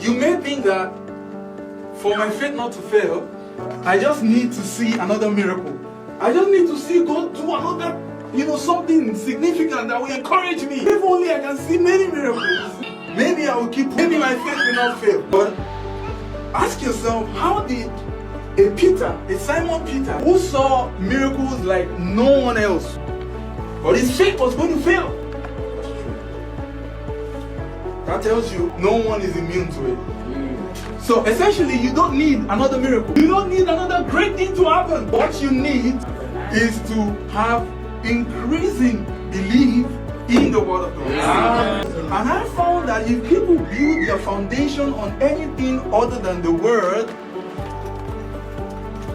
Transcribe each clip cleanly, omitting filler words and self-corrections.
You may think that for my faith not to fail, I just need to see another miracle. I just need to see God do another, something significant that will encourage me. If only I can see many miracles, maybe I will maybe my faith will not fail. But ask yourself, how did a Simon Peter, who saw miracles like no one else, but his faith was going to fail? That tells you no one is immune to it. So essentially, you don't need another miracle. You don't need another great thing to happen. What you need is to have increasing belief in the Word of God. And I found that if people build their foundation on anything other than the Word,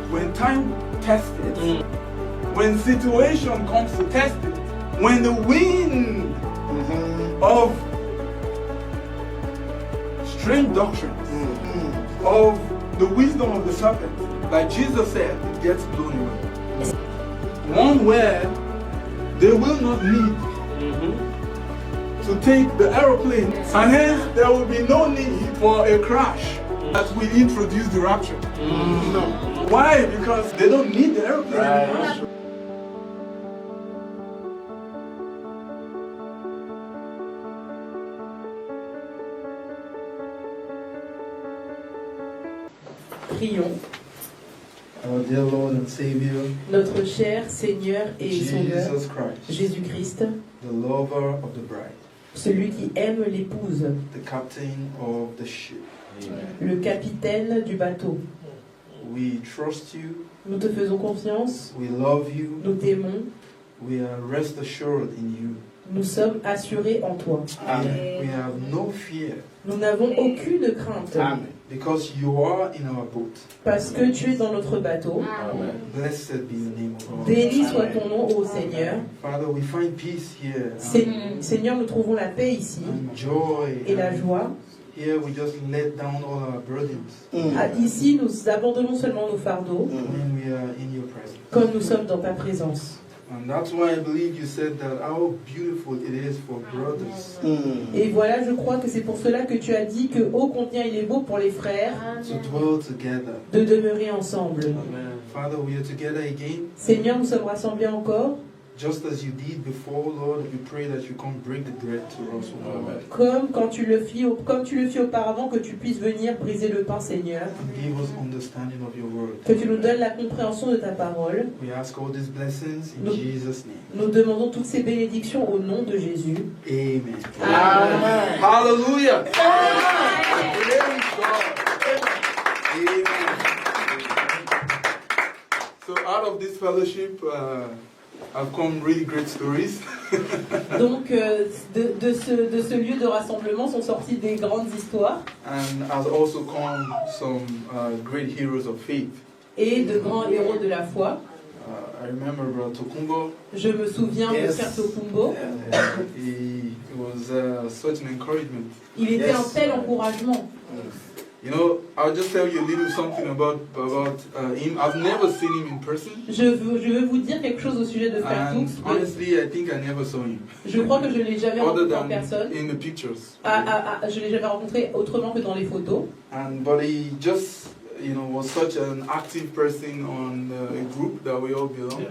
when time tests it, when situation comes to test it, when the wind of strange doctrines, of the wisdom of the serpent, like Jesus said, it gets blown away. One where they will not need to take the aeroplane, and hence there will be no need for a crash that will introduce the rapture. No. Why? Because they don't need the aeroplane. Right. Prions. Our dear Lord and Savior, notre cher Seigneur et Sauveur, Jésus-Christ, the lover of the bride, celui qui aime l'épouse, the captain of the ship, le capitaine du bateau. We trust you. Nous te faisons confiance. We love you. Nous t'aimons. We are rest assured in you. Nous sommes assurés en toi. Amen. We have no fear. Nous n'avons aucune crainte. Amen. Because you are in our boat. Parce que tu es dans notre bateau. Amen. Blessed be the name of God. Béni soit ton nom, ô Seigneur. Father, we find peace here. Seigneur, nous trouvons la paix ici. And joy. Et la joie. Here we just let down all our burdens. Ici, nous abandonnons seulement nos fardeaux. When we are in your presence. Comme nous sommes dans ta présence. And that's why I believe you said that how beautiful it is for brothers. Et voilà, je crois que c'est pour cela que tu as dit que ô combien il est beau pour les frères to dwell together. De demeurer ensemble. Amen. Father, we are together again. Seigneur, nous sommes rassemblés encore. Just as you did before, Lord, we pray that you come break the bread to us. Comme tu le fis auparavant, que tu puisses venir briser le pain, Seigneur. And give us understanding of your word. Que tu nous donnes la compréhension de ta parole. We ask all these blessings in Jesus' name. Nous demandons toutes ces bénédictions au nom de Jésus. Amen. Amen. Hallelujah. Amen. Amen. So out of this fellowship, I've come really great stories. Donc de ce lieu de rassemblement sont sorties des grandes histoires. And has also come some great heroes of faith. Et de grands héros de la foi. I remember Brother Tokumbo. Je me souviens de Frère Tokumbo. It was such an encouragement. Il était un tel encouragement. You know, I'll just tell you a little something about him. I've never seen him in person. Je veux vous dire quelque chose au sujet de Frère Toux. Honestly, I think I never saw him. Je crois que je ne l'ai jamais rencontré en personne. In the pictures. Je l'ai jamais rencontré autrement que dans les photos. But he just, was such an active person on a group that we all belong.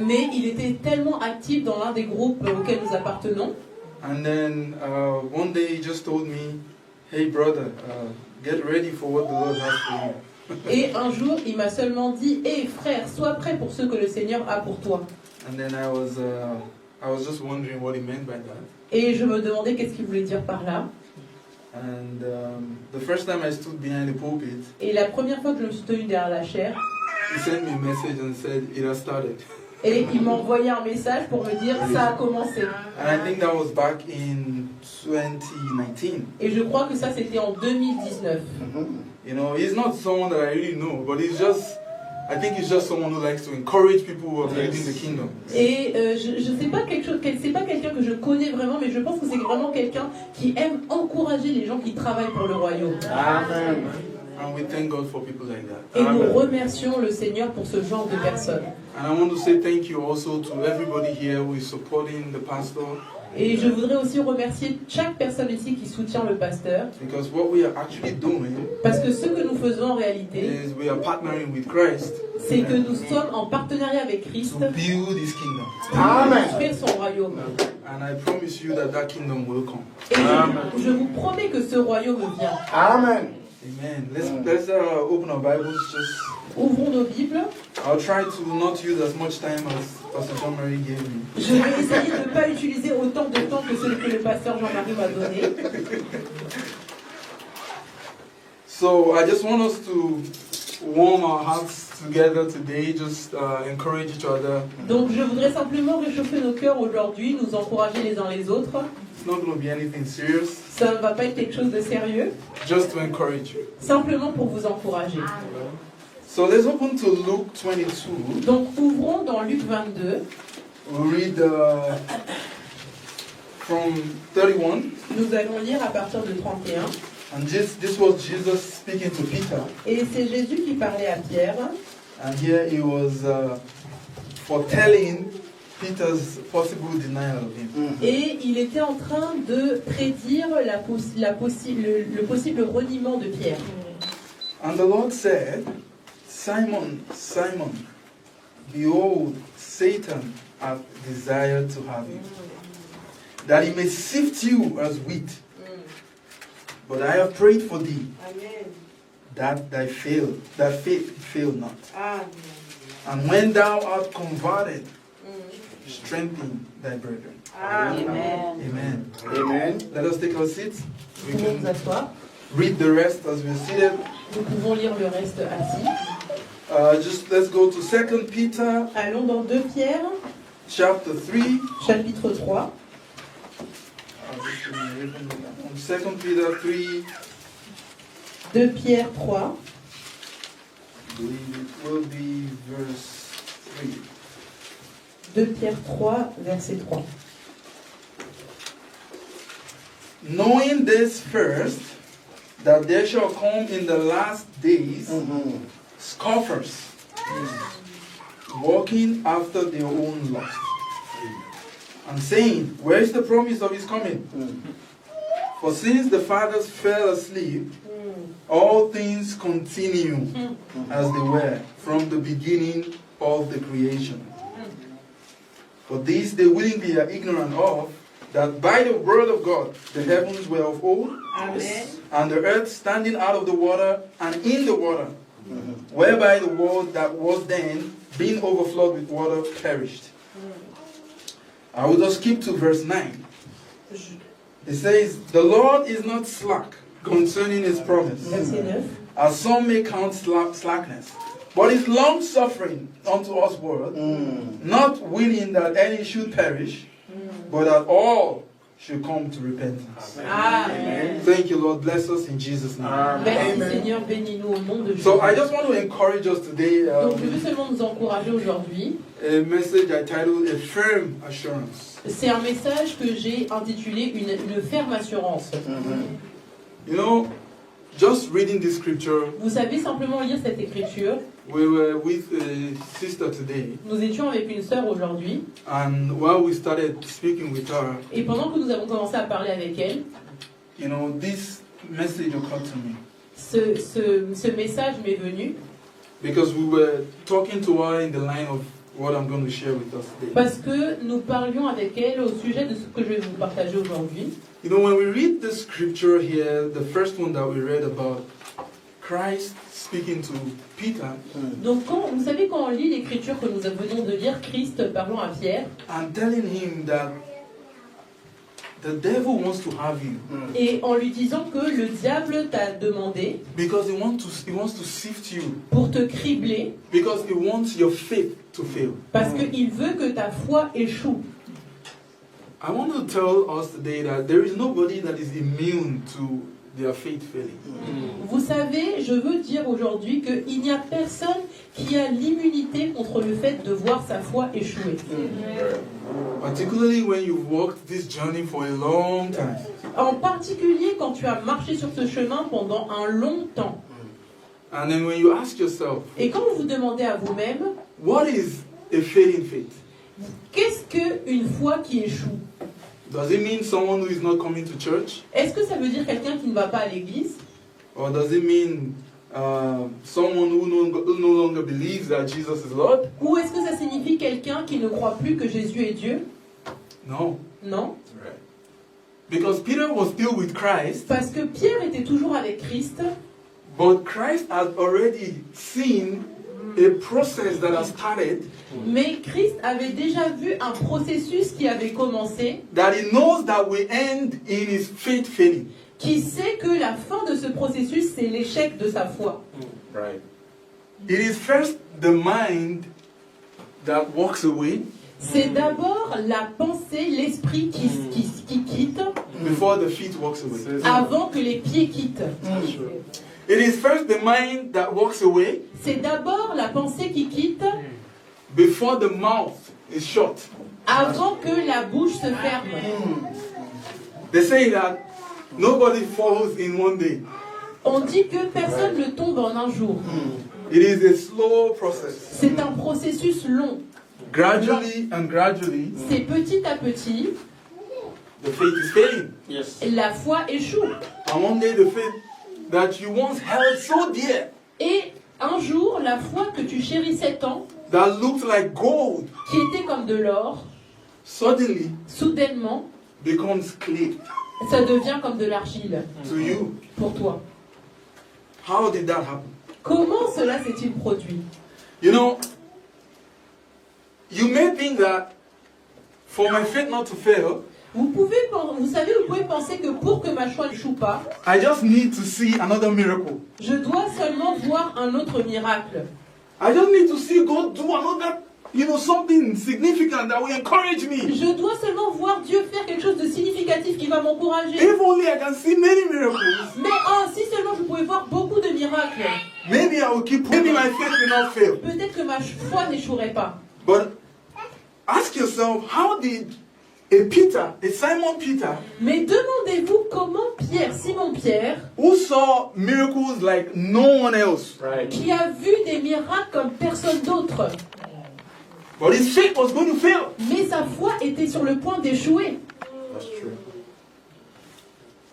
Mais il était tellement actif dans l'un des groupes auxquels nous appartenons. And then one day he just told me, "Hey brother, get ready for what the Lord has for you." Et un jour, il m'a seulement dit, "Hey frère, sois prêt pour ce que le Seigneur a pour toi." And then I was just wondering what he meant by that. Et je me demandais qu'est-ce qu'il voulait dire par là. And the first time I stood behind the pulpit, et la première fois que je me suis tenue derrière la chaire, he sent me a message and said, "It has started." Et il m'a envoyé un message pour me dire ça a commencé. And I think that was back in 2019. Et je crois que ça c'était en 2019. He's not someone that I really know, but I think he's just someone who likes to encourage people who are building the kingdom. Et je sais pas c'est pas quelqu'un que je connais vraiment, mais je pense que c'est vraiment quelqu'un qui aime encourager les gens qui travaillent pour le royaume. Amen. And we thank God for people like that. Et nous remercions le Seigneur pour ce genre de personnes. And I want to say thank you also to everybody here who is supporting the pastor Et je voudrais aussi remercier chaque personne ici qui soutient le pasteur. Because what we are actually doing Parce que ce que nous faisons en réalité, is we are partnering with Christ c'est que nous sommes en partenariat avec Christ to build His kingdom. pour construire son royaume. And I promise you that that kingdom will come. Et je vous promets que ce royaume vient. Amen. Amen. Let's open our Bibles. Just Ouvrons nos Bibles. I'll try to not use as much time as Pastor John Marie gave me. Je vais essayer de ne pas utiliser autant de temps que celui que le pasteur Jean-Marie m'a donné. So I just want us to warm our hearts together today. Just encourage each other. Donc je voudrais simplement réchauffer nos cœurs aujourd'hui, nous encourager les uns les autres. It's not going to be anything serious. Ça ne va pas être quelque chose de sérieux, Just to encourage you. simplement pour vous encourager. So let's open to Luke 22. Donc ouvrons dans Luc 22, We'll read from 31. nous allons lire à partir de 31. And this was Jesus speaking to Peter. Et c'est Jésus qui parlait à Pierre. And here he was foretelling Peter's possible denial of him. Et il était en train de prédire le possible reniement de Pierre. And the Lord said, Simon, Simon, behold, Satan hath desired to have you, that he may sift you as wheat. But I have prayed for thee, that thy faith fail not. And when thou art converted, strengthen thy brethren. Amen. Amen. Amen. Let us take our seats. We Nous pouvons nous can asseoir. read the rest as we're seated. Nous pouvons lire le reste assis. Just let's go to 2 Peter Allons dans 2 Pierre, chapter 3. chapitre 3. 2 Peter 3. 2 Pierre 3. I believe it will be verse 3. 2 Pierre 3, verset 3. Knowing this first, that there shall come in the last days scoffers, walking after their own lust, and saying, where is the promise of his coming? For since the fathers fell asleep, all things continue as they were from the beginning of the creation. For this they willingly are ignorant of, that by the word of God the heavens were of old, Amen. and the earth standing out of the water and in the water, whereby the world that was then, being overflowed with water, perished. I will just skip to verse 9. It says, the Lord is not slack concerning his promise, Verset 9. as some may count slackness, but is long-suffering unto us word, not willing that any should perish, but that all should come to repentance. Amen. Thank you, Lord. Bless us in Jesus' name. Merci Seigneur, bénis-nous au nom de Jésus. So I just want to encourage us today. Donc je veux seulement nous encourager aujourd'hui. A message I titled A Firm Assurance. C'est un message que j'ai intitulé une ferme assurance. You know, just reading this scripture, Vous savez, simplement lire cette écriture. we were with a sister today, Nous étions avec une sœur aujourd'hui. and while we started speaking with her, Et pendant que nous avons commencé à parler avec elle, you know, this message occurred to me. ce message m'est venu. Because we were talking to her in the line of what I'm going to share with us today. Parce que nous parlions avec elle au sujet de ce que je vais vous partager aujourd'hui. You know, when we read the scripture here, the first one that we read about Christ speaking to Peter Donc vous savez quand on lit l'écriture que nous venons de lire, Christ parlant à Pierre, and telling him that the devil wants to have you et en lui disant que le diable t'a demandé because he wants to sift you, pour te cribler, because he wants your faith to fail. parce qu'il veut que ta foi échoue. I want to tell us today that there is nobody that is immune to their faith failing. Vous savez, je veux dire aujourd'hui qu'il n'y a personne qui a l'immunité contre le fait de voir sa foi échouer. Particularly when you've walked this journey for a long time. En particulier quand tu as marché sur ce chemin pendant un long temps. And then when you ask yourself, Et quand vous vous demandez à vous-même, what is a failing faith? qu'est-ce qu'une foi qui échoue? Does it mean someone who is not coming to church? Est-ce que ça veut dire quelqu'un qui ne va pas à l'église? Or does it mean someone who no longer believes that Jesus is Lord? Ou est-ce que ça signifie quelqu'un qui ne croit plus que Jésus est Dieu? No. Non. Because Peter was still with Christ, Parce que Pierre était toujours avec Christ, but Christ had already seen a process that has started, mais Christ avait déjà vu un processus qui avait commencé, that he knows that will end in his faith failing. qui sait que la fin de ce processus, c'est l'échec de sa foi. Right. It is first the mind that walks away C'est d'abord la pensée, l'esprit qui quitte, before the feet walks away. avant que les pieds quittent. It is first the mind that walks away C'est d'abord la pensée qui quitte, before the mouth is shut. avant que la bouche se ferme. They say that nobody falls in one day. On dit que personne ne tombe en un jour. It is a slow process. C'est un processus long. Gradually and gradually, C'est petit à petit, the faith is failing. Yes. la foi échoue. And one day, the faith that you once held so dear, Et un jour, la foi que tu chérissais tant, that looked like gold, qui était comme de l'or, suddenly soudainement, becomes clay ça devient comme de l'argile to you. pour toi. How did that happen? Comment cela s'est-il produit? You know, you may think that for my faith not to fail, Vous savez, vous pouvez penser que pour que ma foi n'échoue pas, I just need to see another miracle. je dois seulement voir un autre miracle. I just need to see God do another, something significant that will encourage me. Je dois seulement voir Dieu faire quelque chose de significatif qui va m'encourager. If only I can see many miracles, Mais si seulement je pouvais voir beaucoup de miracles, maybe I will maybe my faith will not fail. peut-être que ma foi n'échouerait pas. But ask yourself, how did a Simon Peter, Mais demandez-vous comment Simon Pierre, who saw miracles like no one else, Right. qui a vu des miracles comme personne d'autre, but his faith was going to fail. mais sa foi était sur le point d'échouer. That's true.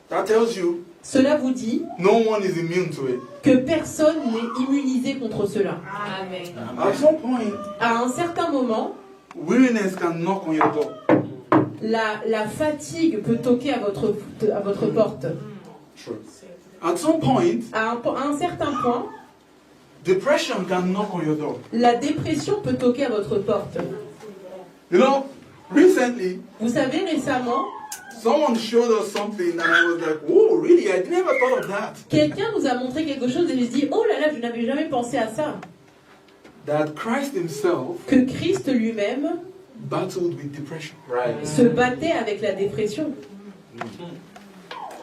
That tells you Cela vous dit no one is immune to it. que personne n'est immunisé contre cela. At some point, À un certain moment, weariness can knock on your door. la fatigue peut toquer à votre porte. True. At some point, À un certain point, depression can knock on your door. la dépression peut toquer à votre porte. You know, recently, Vous savez, récemment, someone showed us something and I was like, whoa, really? I never thought of that. quelqu'un nous a montré quelque chose et j'ai dit, oh là là, je n'avais jamais pensé à ça. That Christ himself Que Christ lui-même battled with depression. Right. se battait avec la dépression.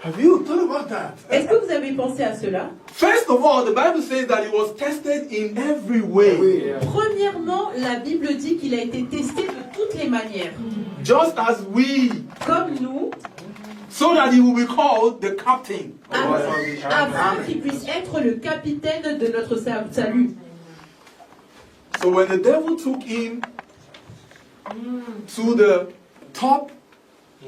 Have you thought about that? Est-ce que vous avez pensé à cela? First of all, the Bible says that he was tested in every way, Yeah. Premièrement, la Bible dit qu'il a été testé de toutes les manières. just as we, Comme nous, so that he will be called the captain. afin qu'il puisse être le capitaine de notre salut. So when the devil took him to the top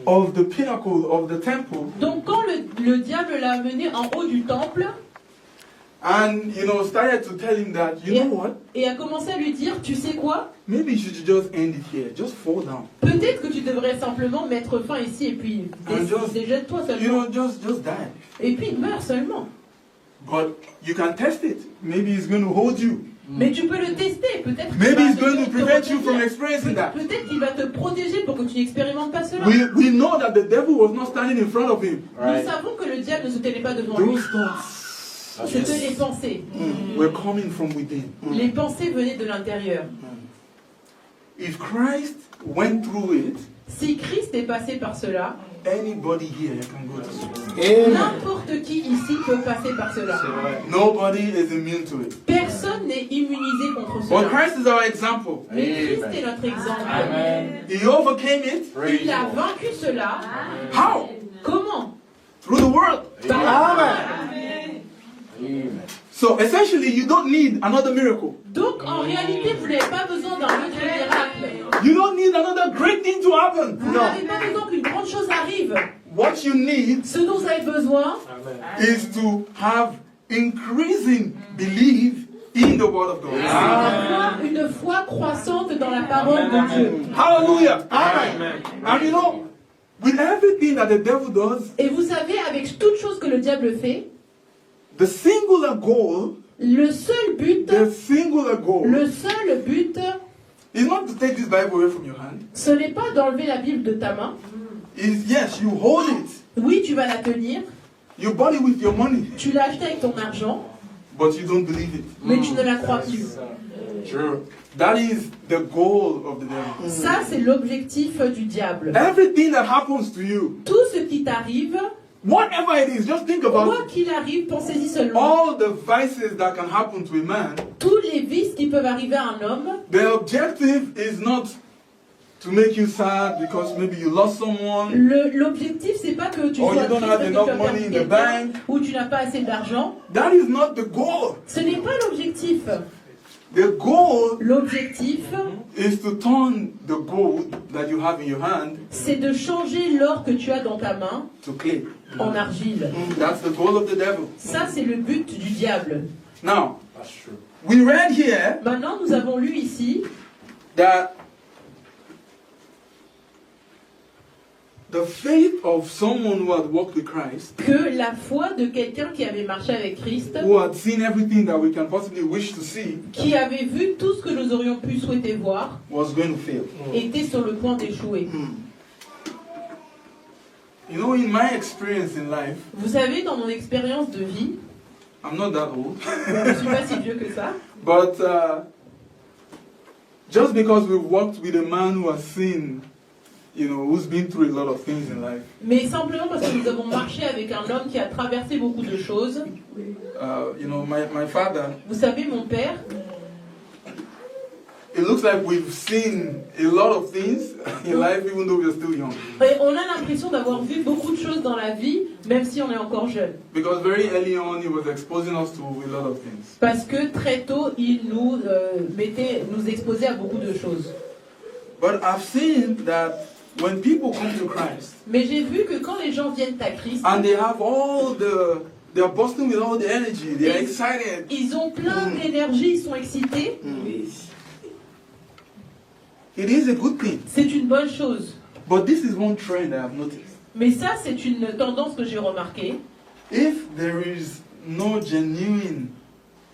of the pinnacle of the temple, Donc quand le diable l'a amené en haut du temple and started to tell him that, you know what, et a commencé à lui dire, tu sais quoi? maybe you should just end it here, just fall down, Peut-être que tu devrais simplement mettre fin ici et puis déjette-toi seulement. just die. Et puis meurs seulement. But you can test it. Maybe he's going to hold you. Mais tu peux le tester, peut-être qu'il Maybe va he's te- going to te prevent you retenir. from experiencing that. Peut-être qu'il va te protéger pour que tu n'expérimentes pas cela. We know that the devil was not standing in front of him. Nous savons que le diable ne se tenait pas devant lui. Those thoughts C'était les pensées. were coming from within. Les pensées venaient de l'intérieur. If Christ went through it, Si Christ est passé par cela, anybody here can go through it. n'importe qui ici peut passer par cela. Nobody is immune to it. Personne n'est immunisé contre But cela. Christ is our example. Mais Christ est notre exemple. He overcame it. Il a vaincu cela. How? Comment? Through the word. Par la parole. So essentially, you don't need another miracle. Donc en réalité, vous n'avez pas besoin d'un autre miracle. You don't need another great thing to happen. Vous n'avez pas besoin qu'une grande chose arrive. What you need Ce dont vous avez besoin, is to have increasing belief in the word of God. c'est d'avoir une foi croissante dans la parole de Dieu. Hallelujah. Amen. And you know, with everything that the devil does, Et vous savez, avec toute chose que le diable fait, the singular goal, le seul but is not to take this Bible away from your hand. ce n'est pas d'enlever la Bible de ta main. Is yes, you hold it. Oui, tu vas la tenir, You bought it with your money, tu l'as acheté avec ton argent, but you don't believe it. mais tu ne la crois plus. Sure. That is the goal of the devil. Ça, c'est l'objectif du diable. Everything that happens to you, Tout ce qui t'arrive, whatever it is, just think quoi about qu'il arrive, pensez-y seulement. all the vices that can happen to a man. Tous les vices qui peuvent arriver à un homme, The objective is not to make you sad because maybe you lost someone, l'objectif, c'est pas que tu or sois you don't triste have parce que enough tu as money perdu in the quelqu'un, bank. ou tu n'as pas assez d'argent. That is not the goal. Ce n'est pas l'objectif. The goal L'objectif, is to turn the gold that you have in your hand c'est de changer l'or que tu as dans ta main to clay. en argile. That's the goal of the devil. Ça, c'est le but du diable. Now, we read here Maintenant, nous avons lu ici that the faith of someone who had walked with Christ, que la foi de quelqu'un qui avait marché avec Christ, who had seen everything that we can possibly wish to see, qui avait vu tout ce que nous aurions pu souhaiter voir, was going to fail. était sur le point d'échouer. You know, in my experience in life, Vous savez, dans mon expérience de vie, I'm not that old, je ne suis pas si vieux que ça, but just because we've walked with a man who has seen, you know, who's been through a lot of things in life, mais simplement parce que nous avons marché avec un homme qui a traversé beaucoup de choses. you know, my father, Vous savez, mon père, it looks like we've seen a lot of things in life even though we're still young. et on a l'impression d'avoir vu beaucoup de choses dans la vie, même si on est encore jeune. Because very early on, he was exposing us to a lot of things. Parce que très tôt, il nous exposait à beaucoup de choses. But I've seen that when people come to Christ Mais j'ai vu que quand les gens viennent à Christ, and they have they're bursting with all the energy, they're excited. ils ont plein d'énergie, ils sont excités. It is a good thing. C'est une bonne chose. But this is one trend I have noticed. Mais ça, c'est une tendance que j'ai remarquée. If there is no genuine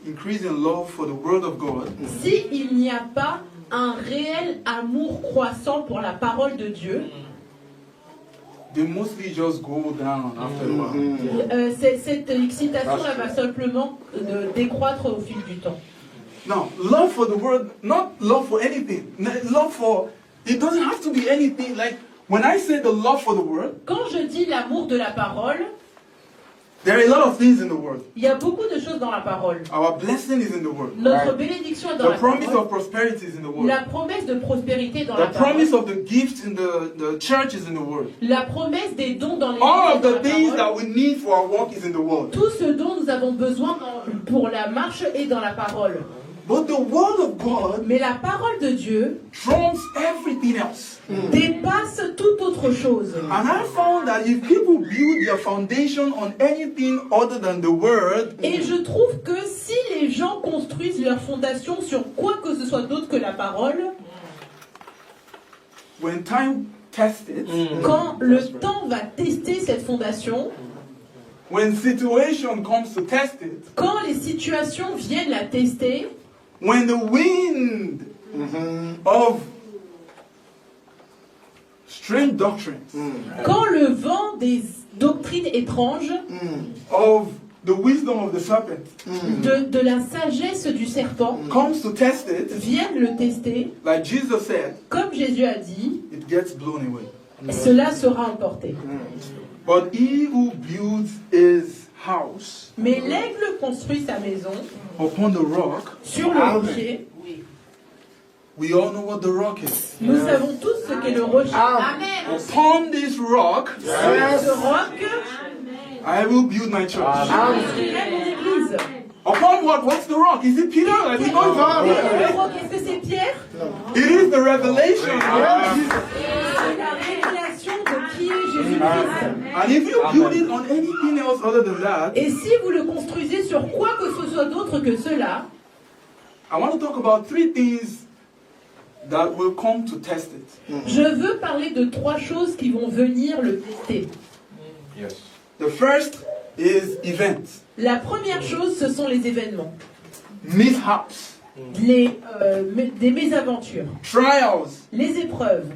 increase in love for the Word of God, Si il n'y a pas un réel amour croissant pour la parole de Dieu, they mostly just go down after a while. cette excitation-là va simplement décroître au fil du temps. Now, love for the Word, not love for anything. Love for, it doesn't have to be anything. Like, when I say the love for the Word, Quand je dis l'amour de la parole, there are a lot of things in the Word. il y a beaucoup de choses dans la parole. Our blessing is in the Word. Notre bénédiction est dans The la promise parole. of prosperity is in the Word. La promesse de prospérité est dans The la parole. promise of the gifts in the church is in the Word. La promesse des dons dans les All of est dans the la things parole. that we need for our work is in the Word. Tout ce dont nous avons besoin pour la marche est dans la parole. But the Word of God Mais la parole de Dieu trumps everything else. dépasse toute autre chose. And I found that if people build their foundation on anything other than the Word, Et je trouve que si les gens construisent leur fondation sur quoi que ce soit d'autre que la parole, when time tests it, quand le temps va tester cette fondation, when situation comes to test it, quand les situations viennent la tester, when the wind of strange doctrines, quand le vent des doctrines étranges, of the wisdom of the serpent de la sagesse du serpent, comes to test it, viennent le tester, like Jesus said, comme Jésus a dit, it gets blown away. cela sera emporté. But he who builds his house Mais l'aigle construit sa maison upon the rock, sur le rocher. we all know what the rock is. Nous savons tous ce qu'est le rocher. Amen. Upon this rock, Sur ce roc, I will build my church. je construirai mon église. Upon what? What's the rock? Is it Peter? I didn't know Quel it. est le roc? Est-ce que c'est Pierre? It is the revelation. C'est la révélation de qui est Jésus-Christ. And if you build it on anything else other than that, Et si vous le construisez sur quoi que ce soit d'autre que cela, I want to talk about 3 things that will come to test it. je veux parler de 3 choses qui vont venir le tester. Yes. The first is events, La première chose, ce sont les événements, mishaps, des mésaventures, trials. les épreuves.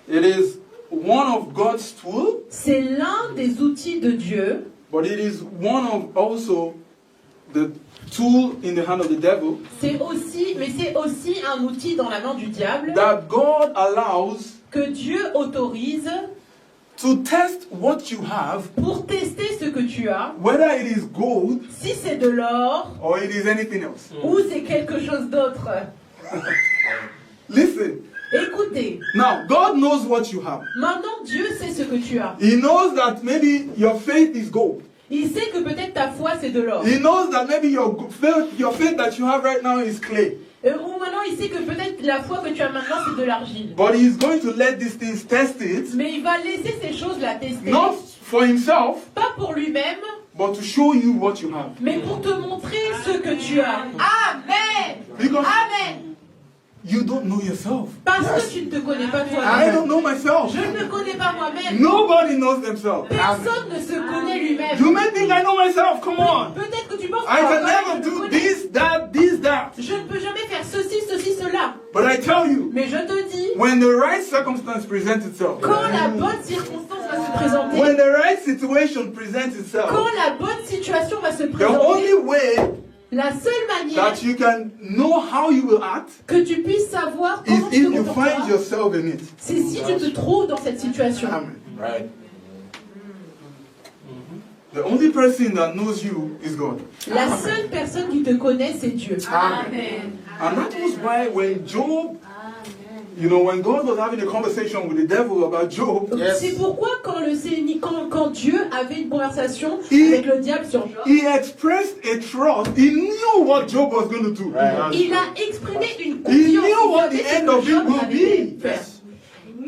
It is one of God's tools, C'est l'un des outils de Dieu, but it is one of also the tool in the hand of the devil mais c'est aussi un outil dans la main du diable that God allows que Dieu autorise to test what you have, pour tester ce que tu as, whether it is gold si c'est de l'or or it is anything else. ou c'est quelque chose d'autre. Listen, Écoutez, now God knows what you have. maintenant Dieu sait ce que tu as. He knows that maybe your faith is gold. Il sait que peut-être ta foi c'est de l'or. He knows that maybe your faith that you have right now is clay. Ou maintenant il sait que peut-être la foi que tu as maintenant c'est de l'argile. But he's going to let these things test it, Mais il va laisser ces choses la tester. not for himself, Pas pour lui-même, but to show you what you have. mais pour te montrer ce que tu as. Amen. Because Amen. you don't know yourself. Parce que tu ne te connais pas I toi-même. don't know myself. Je ne me connais pas moi-même. Nobody knows themselves. Personne ne se connaît lui-même. You may think I know myself. Come on. Peut-être que tu penses I can que never je do me connais. this, that. Je ne peux jamais faire ceci, cela. But I tell you, Mais je te dis, when the right circumstance presents itself, quand la bonne circonstance va se présenter, when the right situation presents itself, quand la bonne situation va se the présenter, only way la seule manière that you can know how you will act que tu puisses savoir is comment tu if te you find comporteras, yourself in it. c'est si tu te trouves dans cette situation. Amen. Right. The only person that knows you is God. La seule personne qui te connaît, c'est Dieu. Amen. And that was why when Job, when God was having a conversation with the devil about Job, C'est pourquoi quand Dieu avait une conversation Il- avec le diable sur Job, he expressed a trust. He knew what Job was going to do. il a exprimé une He confiance. knew what Il the savait end ce of que it Job will avait be. fait.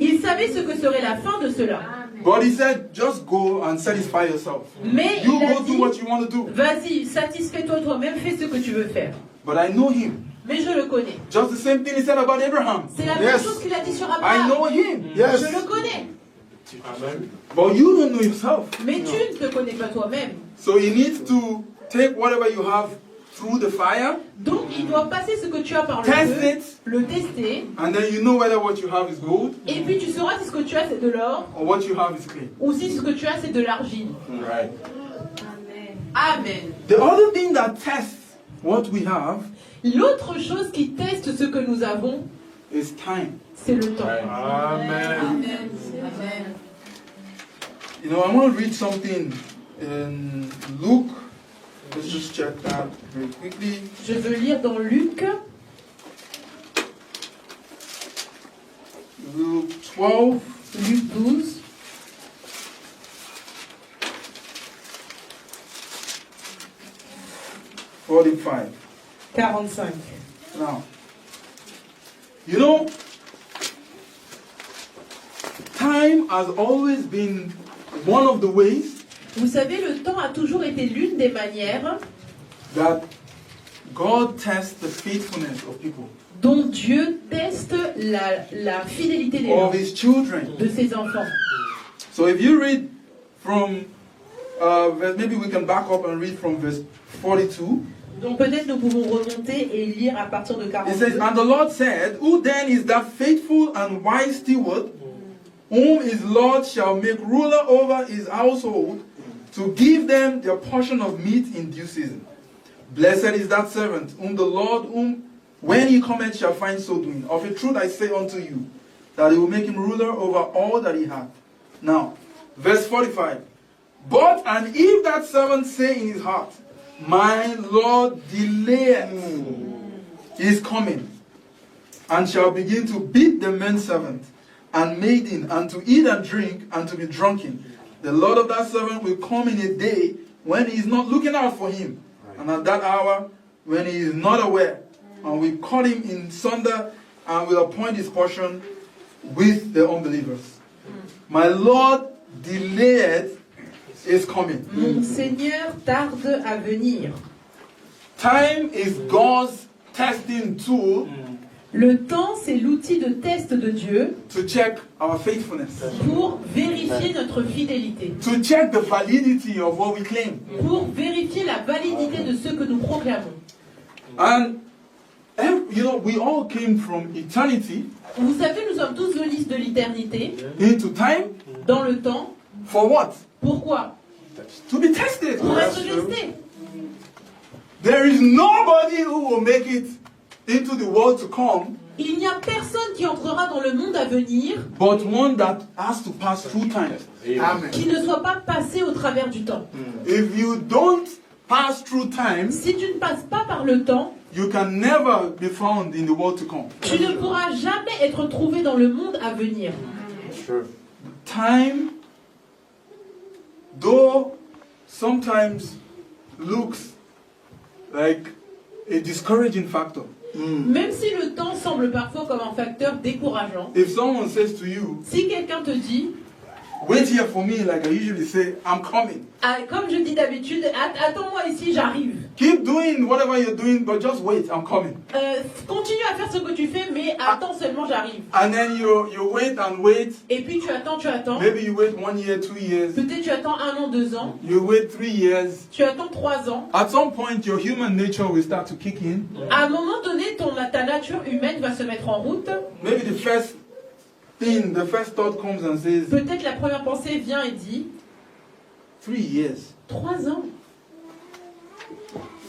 Il savait ce que serait la fin de cela. But he said, just go and satisfy yourself. Mais You il a go do dit, what you want to do. vas-y, satisfais-toi toi-même, fais ce que tu veux faire. But I know him. Mais je le connais. Just the same thing he said about Abraham. C'est la même Yes. chose qu'il a dit sur I Abraham. know him. Yes. Je le connais. Amen. But you don't know yourself. Mais tu ne te connais pas toi-même. So he needs to take whatever you have through the fire, Donc il doit passer ce que tu as par le test feu, it, le tester, and then you know whether what you have is gold et puis tu sauras si ce que tu as c'est de l'or, or what you have is clay. ou si ce que tu as c'est de l'argile. Right. Amen. The other thing that tests what we have L'autre chose qui teste ce que nous avons, is time. c'est le temps. Right. Amen. I want to read something in Luke. Let's just check that very quickly. Je veux lire dans Luc, Luke 12. Luc 12, $45. 45. Now, time has always been one of the ways Vous savez, le temps a toujours été l'une des manières that God tests the faithfulness of people, dont Dieu teste la fidélité des of gens, His children. de ses enfants. So if you read from, maybe we can back up and read from verse 42. Donc peut-être nous pouvons remonter et lire à partir de It 42. says, and the Lord said, who then is that faithful and wise steward, whom his Lord shall make ruler over his household, to give them their portion of meat in due season? Blessed is that servant, whom the Lord, when he cometh, shall find so doing. Of a truth I say unto you, that he will make him ruler over all that he hath. Now, verse 45. But, and if that servant say in his heart, my Lord delayeth his coming, and shall begin to beat the manservant and maiden, and to eat and drink, and to be drunken, the Lord of that servant will come in a day when he is not looking out for him, And at that hour, when he is not aware, and we cut him in sunder and will appoint his portion with the unbelievers. My Lord delayed is coming. Mon Seigneur tarde à venir. Time is God's testing tool Le temps, c'est l'outil de test de Dieu to check our faithfulness, pour vérifier notre fidélité, to check the validity of what we claim. pour vérifier la validité de ce que nous proclamons. And you know, we all came from eternity Vous savez, nous sommes tous venus de l'éternité, into time dans le temps. for what? Pourquoi? To be tested. Pour être testé. There is nobody who will make it into the world to come, Il n'y a personne qui entrera dans le monde à venir but one that has to pass through time. Amen. qui ne soit pas passé au travers du temps. If you don't pass through time, Si tu ne passes pas par le temps, you can never be found in the world to come. tu ne pourras jamais être trouvé dans le monde à venir. Time, though sometimes looks like a discouraging factor. Même si le temps semble parfois comme un facteur décourageant, If someone says to you, si quelqu'un te dit, wait here for me, like I usually say, I'm coming. ah, comme je dis d'habitude, attends-moi ici, j'arrive. Keep doing whatever you're doing, but just wait, I'm coming. Continue à faire ce que tu fais, mais attends seulement, j'arrive. And then you wait and wait. Et puis tu attends. Maybe you wait 1 year, 2 years. Peut-être tu attends 1 an, 2 ans. You wait 3 years. Tu attends 3 ans. At some point, your human nature will start to kick in. À un moment donné, ta nature humaine va se mettre en route. Maybe the first thought comes and says, Peut-être la première pensée vient et dit 3 years. 3 ans.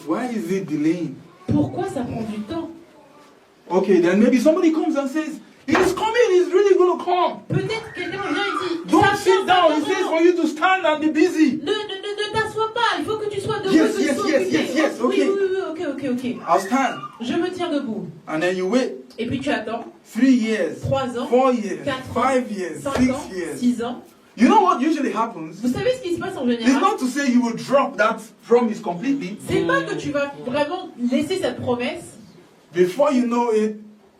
Why is it delaying? Pourquoi ça prend du temps? Okay, then maybe somebody comes and says, he's coming, he's really going to come. Peut-être quelqu'un vient et dit Don't ça sit vient, down, ça he vient, says non. for you to stand and be busy. Ne t'assois pas, il faut que tu sois debout. Yes, que tu yes, sois yes, occupé. yes, yes, Oui, okay. oui, ok. I'll stand. Je me tiens debout. And then you wait Et puis tu attends 3 years, 3 ans, 4 years, 4 ans, 5 years, 5 6 ans, years. 6 ans. You know what usually happens? Vous savez ce qui se passe en It's général? not to say you will drop that promise completely. C'est pas que tu vas vraiment laisser cette promesse. Before you know it,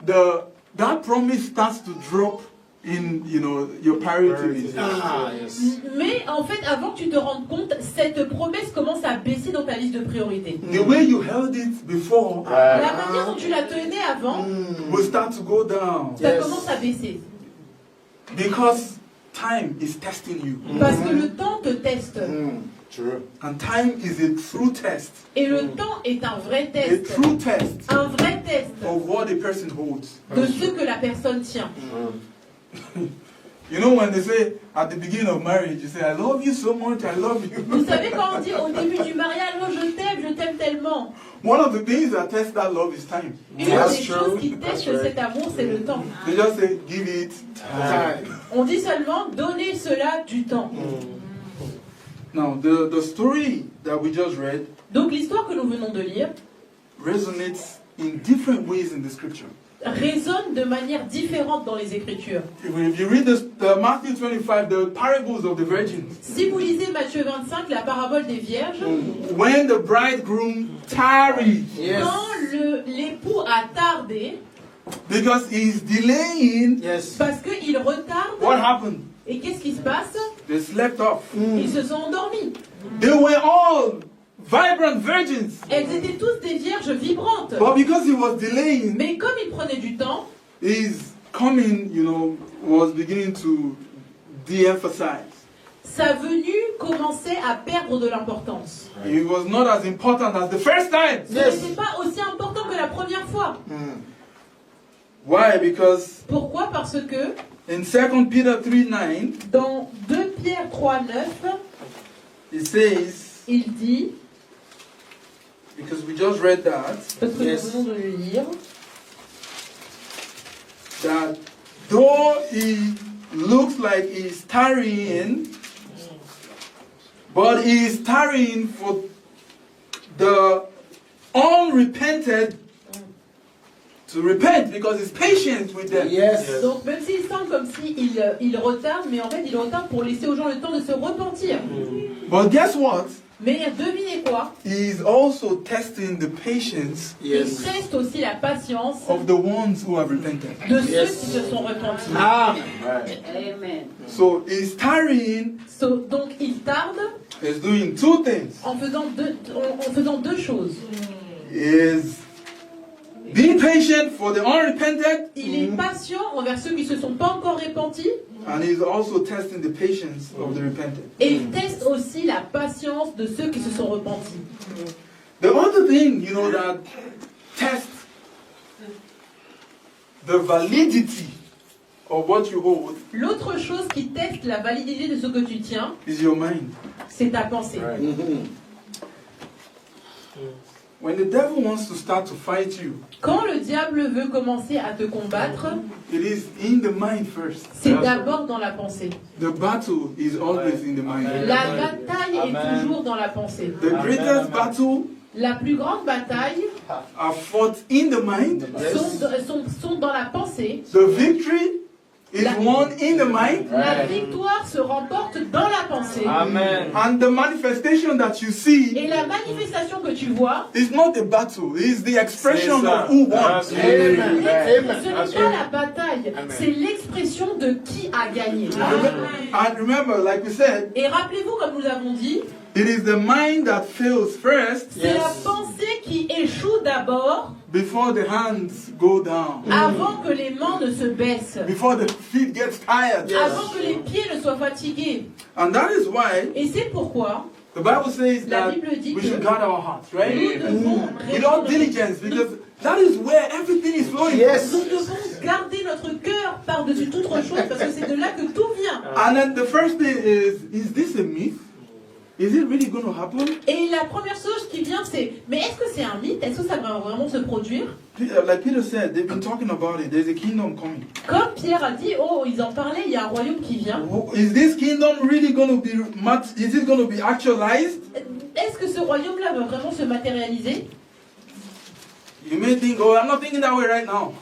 that promise starts to drop in, your priority list. Mais en fait, avant que tu te rendes compte, cette promesse commence à baisser dans ta liste de priorités. The way you held it before La manière dont tu la tenais avant, will start to go down ça commence à baisser. because time is testing you. Parce que le temps te teste. True. And time is a true test. Et le temps est un vrai A test. true test Un vrai test of what a person holds. de ce que la personne tient. You know when they say at the beginning of marriage, you say, I love you so much, I love you. Vous savez quand on dit au début du mariage, oh, je t'aime tellement. One of the things that tests that love is time. Une That's des true. choses qui teste cet amour, c'est le temps. They just say, give it time. On dit seulement, donnez cela du temps. Now, the story that we just read Donc l'histoire que nous venons de lire resonates in different ways in the scripture. résonne de manière différente dans les Écritures. If you read the Matthew 25, the parables of the virgins, Si vous lisez Matthieu 25, la parabole des vierges, when the bridegroom tarried, quand l'époux a tardé, because he's delaying, parce qu'il retarde, what happened? et qu'est-ce qui se passe? They slept off. Ils se sont endormis. They were all vibrant virgins. Elles étaient tous des vierges vibrantes. But because he was delaying, Mais comme il prenait du temps, his coming, was beginning to de-emphasize. sa venue commençait à perdre de l'importance. It was not as important as the first time. Ce n'était pas aussi important que la première fois. Why? Because Pourquoi? Parce que in 2 Peter 3:9, dans 2 Pierre 3:9, it says, il dit, because we just read that, parce que nous venons de le lire, that though he looks like he's tarrying, but he is tarrying for the unrepented to repent because he's patient with them. Yes. Donc même s'il semble comme il retarde, mais en fait il retarde pour laisser aux gens le temps de se repentir. But guess what? Mais devinez quoi? He's also testing the patience Il teste aussi la patience of the ones who have repented. de ceux qui se sont repentis. Amen. So he's tarrying, Donc il tarde he's doing two things. en faisant deux choses. Is being patient for the unrepented, Il est patient envers ceux qui ne se sont pas encore repentis and he's also testing the patience of the repented. et il teste aussi la patience de ceux qui se sont repentis. The other thing, that tests the validity of what you hold L'autre chose qui teste la validité de ce que tu tiens, is your mind. c'est ta pensée. When the devil wants to start to fight you, Quand le diable veut commencer à te combattre, it is in the mind first. c'est d'abord dans la pensée. The battle is always in the mind. La bataille est toujours dans la pensée. The greatest battle La plus grande bataille are fought in the mind. sont dans la pensée. The victory is won in the mind. La victoire se remporte dans la pensée. Amen. And the manifestation that you see Et la manifestation que tu vois, is not a battle, it is the expression of who won. ce n'est pas la bataille, c'est l'expression de qui a gagné. And remember, like we said, Et rappelez-vous, comme nous avons dit, it is the mind that fails first c'est la pensée qui échoue d'abord before the hands go down, avant que les mains ne se baissent, before the feet get tired. avant que les pieds ne soient fatigués. And that is why Et c'est pourquoi the Bible says La that Bible dit we que should guard our hearts, right? nous devons With all diligence, because that is where everything is flowing. Nous devons garder notre cœur par-dessus toute autre chose parce que c'est de là que tout vient. And then the first thing is this a myth? Is it really going to happen? Et la première chose qui vient, c'est mais est-ce que c'est un mythe? Est-ce que ça va vraiment se produire? Like Peter said, they've been talking about it. There's a kingdom coming. Comme Pierre a dit, oh, ils en parlaient, il y a un royaume qui vient. Is this kingdom really going to be is it going to be actualized? Est-ce que ce royaume-là va vraiment se matérialiser? You may think, oh, I'm not thinking that way right now.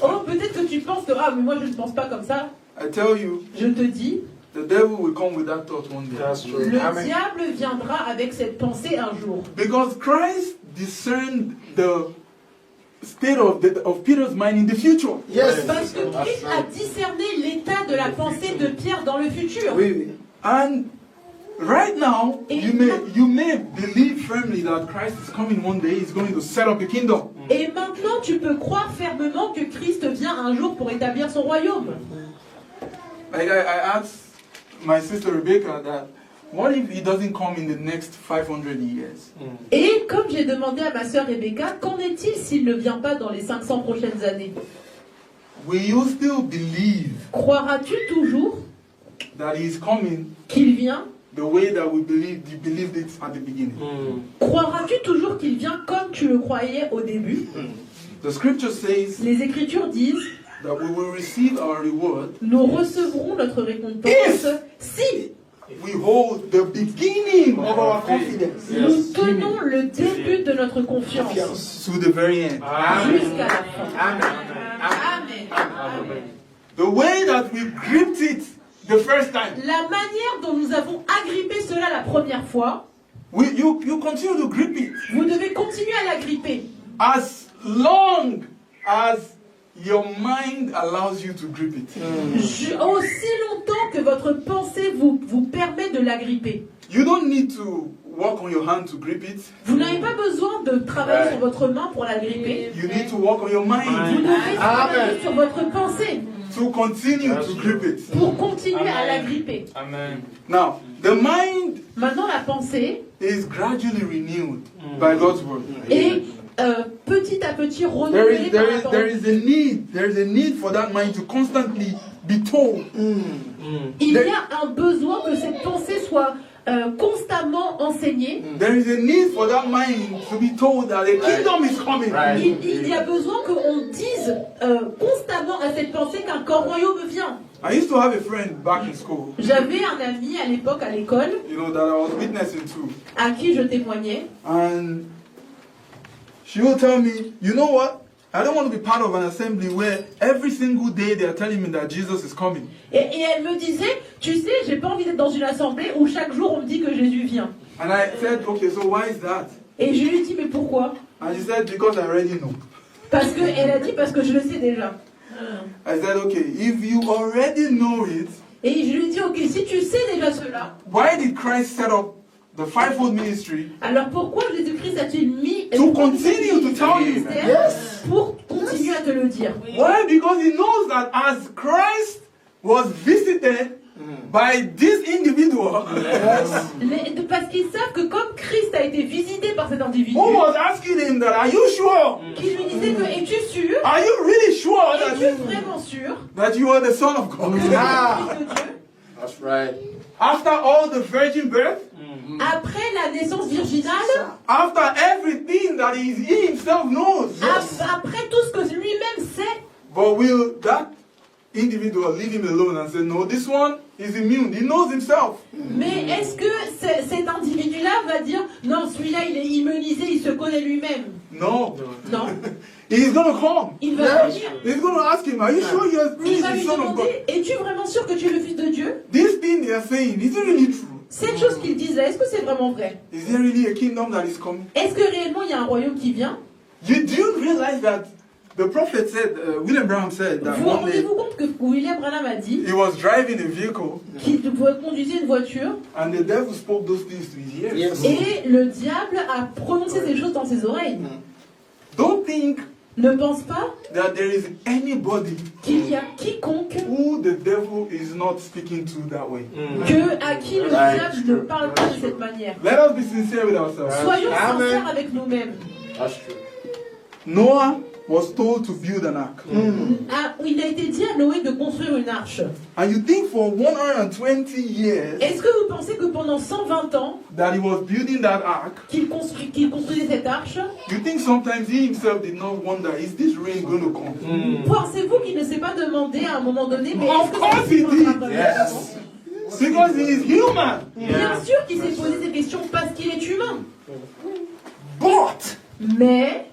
Oh, peut-être que tu penses que, ah, mais moi je ne pense pas comme ça. I tell you, Je te dis, the devil will come with that thought one day. That's true. le Amen. diable viendra avec cette pensée un jour. Because Christ discerned the state of Peter's mind in the future. Yes. Parce que Christ a discerné l'état de la pensée de Pierre dans le futur. Oui, oui. And right now, you may believe firmly that Christ is coming one day, he's going to set up a kingdom. Et maintenant, tu peux croire fermement que Christ vient un jour pour établir son royaume. Like I asked my sister Rebecca that, what if he doesn't come in the next 500 years? Et comme j'ai demandé à ma sœur Rebecca, qu'en est-il s'il ne vient pas dans les 500 prochaines années? Will you still believe Croiras-tu toujours that he's coming qu'il vient? the way that you believed it at the beginning? Croiras-tu toujours qu'il vient comme tu le croyais au début? The scripture says Les Écritures disent, that we will receive our reward nous recevrons notre récompense si we hold the beginning of our confidence nous tenons le début de notre confiance to the very end. jusqu'à la fin. Amen. Amen. The way that we gripped it the first time, La manière dont nous avons agrippé cela la première fois, you continue to grip it vous devez continuer à l'agripper. as long as your mind allows you to grip it. Aussi longtemps que votre pensée vous permet de l'agripper. You don't need to work on your hand to grip it. Vous n'avez pas besoin de travailler sur votre main pour l'agripper. You need to work on your Vous mind devez travailler sur votre pensée to continue to grip it. pour continuer à l'agripper. Amen. Now, the mind Maintenant, la pensée is gradually renewed by God's word. est petit à petit renouvelée par la There parole. is a need for that mind to constantly be told. Il y a un besoin que cette pensée soit constamment enseignée. There is a need for that mind to be told that a kingdom is coming. Il y a besoin qu'on dise constamment à cette pensée qu'un corps royaume vient. I used to have a friend back in school, J'avais un ami à l'époque à l'école that I was witnessing to. à qui je témoignais. And she will tell me, you know what? I don't want to be part of an assembly where every single day they are telling me that Jesus is coming. Et elle me disait, tu sais, j'ai pas envie d'être dans une assemblée où chaque jour on me dit que Jésus vient. And I said, okay, so why is that? Et je lui ai dit, mais pourquoi? And she said, because I already know. Parce que elle a dit, parce que je le sais déjà. I said, okay, if you already know it, Et je lui ai dit, ok, si tu sais déjà cela, why did Christ set up the fivefold ministry alors pourquoi Jésus-Christ a-t-il mis to continue to tell you? Yes. Pour continuer à te le dire? Why? Because he knows that as Christ was visited by this individual, Parce qu'ils savent que comme Christ a été visité par cet individu, who was asking him that, are you sure? qui lui disait que, es-tu sûr? Are you really sure Es-tu vraiment sûr that you are the Son of God? que tu es le Fils de Dieu? That's right. After all the virgin birth, Après la naissance virginale, after everything that he himself knows, après tout ce que lui-même sait, but will that individual leave him alone and say, no, this one is immune, he knows himself. mais est-ce que cet individu-là va dire, non, celui-là il est immunisé, il se connaît lui-même? No. Non, He's going to come. il va venir. He's going to ask him, are you sure you are really Il va the lui Son of God? demander, es-tu vraiment sûr que tu es le Fils de Dieu? This thing they are saying, is it really true? Cette chose qu'il disait, est-ce que c'est vraiment vrai? Is there really a kingdom that is coming? Est-ce que réellement il y a un royaume qui vient? Do you realize that the prophet said, William Branham said that Vous one day rendez-vous compte que William Branham a dit he was driving a vehicle qu'il conduisait une voiture and the devil spoke those things to his ears. Yes. et le diable a prononcé ces choses dans ses oreilles. Don't think Ne pense pas that there is anybody qu'il y a quiconque who the devil is not speaking to that way. à qui le diable ne parle pas de cette manière. Let us be sincere with ourselves. Soyons Amen. sincères avec nous-mêmes. That's true. Noah was told to build an ark. Il a été dit à Noé de construire une arche. And you think for 120 years Est-ce que vous pensez que pendant 120 ans that he was building that ark, qu'il construisait cette arche, you think sometimes he himself did not wonder, is this rain going to come? pensez-vous qu'il ne s'est pas demandé à un moment donné, mais Of est-ce que course ça he viendra did. vraiment? Yes. Because he is human. Bien sûr qu'il s'est posé ces questions parce qu'il est humain. But Mais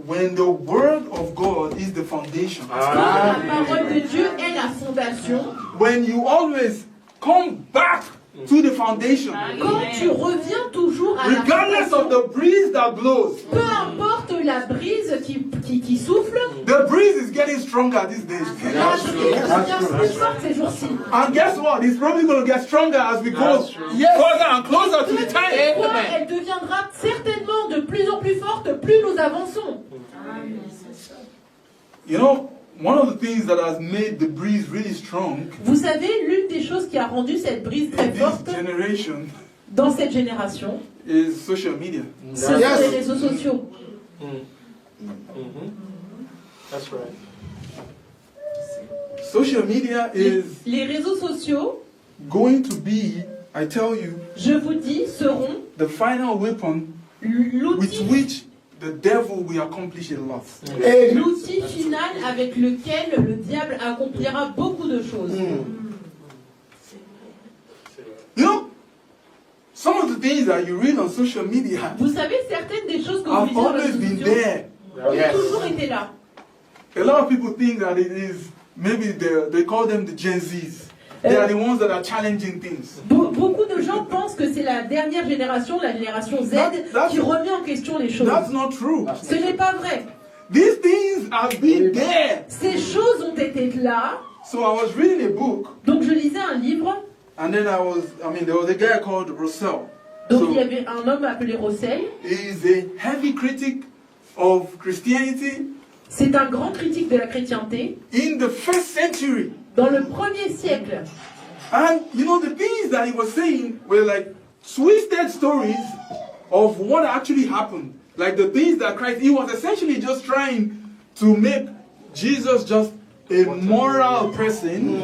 when the word of God is the foundation, quand la parole de Dieu est la fondation, when you always come back to the foundation, quand tu reviens toujours à la regardless of fondation, the breeze that blows, peu importe la brise qui souffle, the breeze is getting stronger these days. la brise devient plus forte ces jours-ci. And guess what? It's probably going to get stronger as we go That's true. further and closer to the time. Pourquoi elle deviendra certainement de plus en plus forte plus nous avançons. You know, one of the things that has made the breeze really strong Vous savez, l'une des choses qui a rendu cette brise in très this forte generation dans cette génération, is social media. ce sont les réseaux sociaux. That's right. Social media is Les réseaux sociaux, going to be, I tell you, je vous dis, seront the final weapon with l'outil which the devil will accomplish a lot. l'outil final avec lequel le diable accomplira beaucoup de choses. You know, some of the things that you read on social media Vous savez, certaines des choses que vous have lisez dans les always been réseaux sociaux there. ont toujours été là. A lot of people think that it is, maybe they call them the Gen Zs. They are the ones that are challenging things. Beaucoup de gens pensent que c'est la dernière génération, la génération Z, qui remet en question les choses. That's not true. Ce n'est pas vrai. These things have been there. Ces choses ont été là. So I was reading a book, Donc je lisais un livre. and then there was a guy called Russell. Donc il y So avait un homme appelé Russell. he's a heavy critic of Christianity C'est un grand critique de la chrétienté. in the first century. Dans le 1er siècle. And you know, the things that he was saying were like twisted stories of what actually happened. Like the things that Christ, he was essentially just trying to make Jesus just a moral person.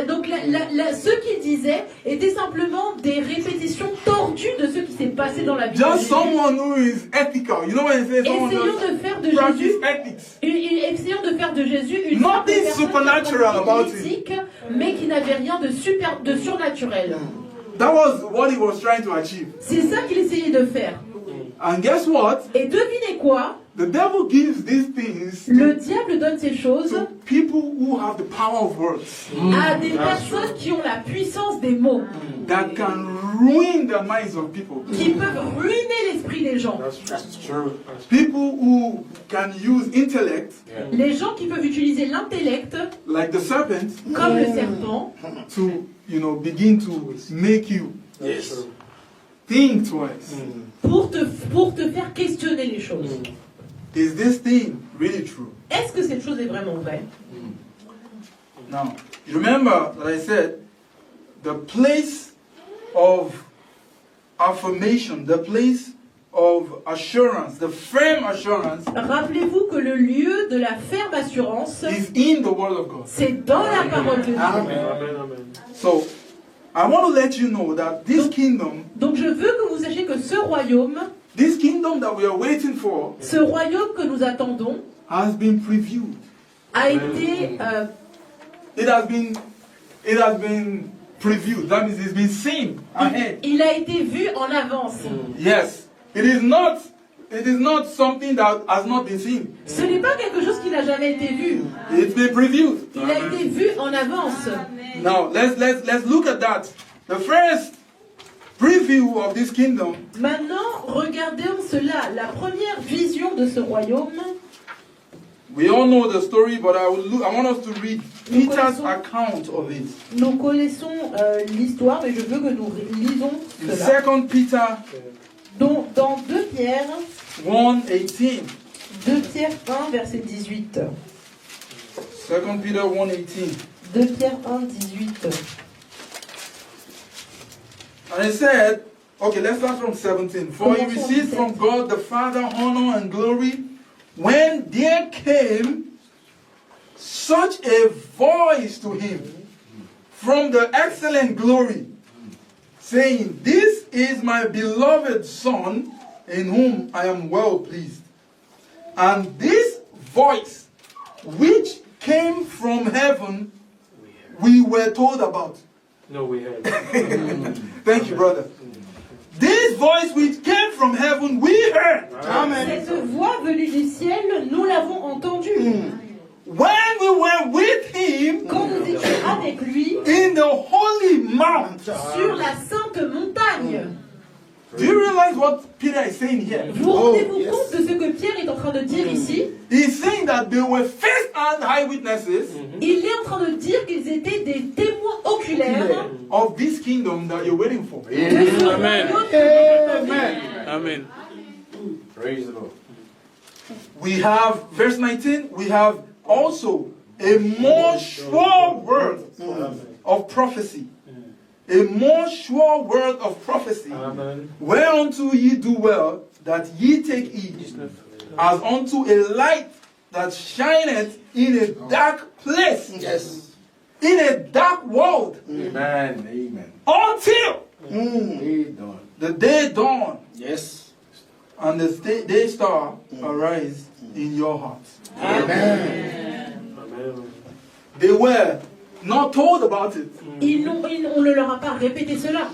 Donc ce qu'il disait était simplement des répétitions tordues de ce qui s'est passé dans la vie de Just Jésus. someone who is ethical. You know when they say someone Essayons who de faire de practice Jésus ethics. Essayons de faire de Jésus une Nothing personne supernatural about him. éthique, mais qui n'avait rien de surnaturel. That was what he was trying to achieve. C'est ça qu'il essayait de faire. And guess what? Et devinez quoi? The devil gives these things Le diable donne ces choses to people who have the power of words à des personnes qui ont la puissance des mots, that can ruin the minds of people. qui peuvent ruiner l'esprit des gens. That's true. That's People who can use intellect, Les gens qui peuvent utiliser l'intellect, like the serpent, comme le serpent, to begin to make you Yes. think twice. pour te faire questionner les choses. Is this thing really true? Est-ce que cette chose est vraiment vraie? Now, you remember that I said the place of affirmation, the place of assurance, the firm assurance Rappelez-vous que le lieu de la ferme assurance, is in the Word of God. c'est dans la parole de Dieu. Amen. Amen. So, I want to let you know that this kingdom, Donc je veux que vous sachiez que ce royaume that we are waiting for, ce royaume que nous attendons, has been previewed. a été It has been previewed. That means it's been seen ahead. il a été vu en avance. Yes. It is not something that has not been seen. Ce n'est pas quelque chose qui n'a jamais été vu. It's been previewed. Il a été vu en avance. Now let's look at that. The first preview of this kingdom Maintenant, regardons cela, la première vision de ce royaume. We all know the story, but I want us to read Peter's account of it. Nous connaissons l'histoire, mais je veux que nous lisons In cela. 2 Peter Donc, dans 2 Pierre, 1:18. 2 Pierre 1, verset 18. 2 Peter 1:18. 2 Pierre 1, 18. And it said, okay, let's start from 17. For he received from God the Father honor and glory when there came such a voice to him from the excellent glory, saying, "This is my beloved Son, in whom I am well pleased." And this voice, which came from heaven, we were told about. No, we had. Thank you, brother. This voice which came from heaven, we heard. Cette voix venue du ciel, nous l'avons entendue. When we were with him Quand nous étions avec lui in the holy mount. sur la sainte montagne. Do you realize what Peter is saying here? Vous rendez-vous compte de ce que Pierre est en train de dire ici? He's saying that they were first-hand eyewitnesses Il est en train de dire qu'ils étaient des témoins oculaires of this kingdom that you're waiting for. de ce Amen. royaume que vous attendez. Amen. Praise the Lord. We have, verse 19, we have also a more sure word of prophecy. A more sure word of prophecy. Amen. Whereunto ye do well that ye take heed, as unto a light that shineth in a dark place, Yes. in a dark world, Amen. Amen. until He done. the day dawn Yes. and the day star arise in your hearts. Amen. Amen. They were not told about it. On ne leur a pas répété cela.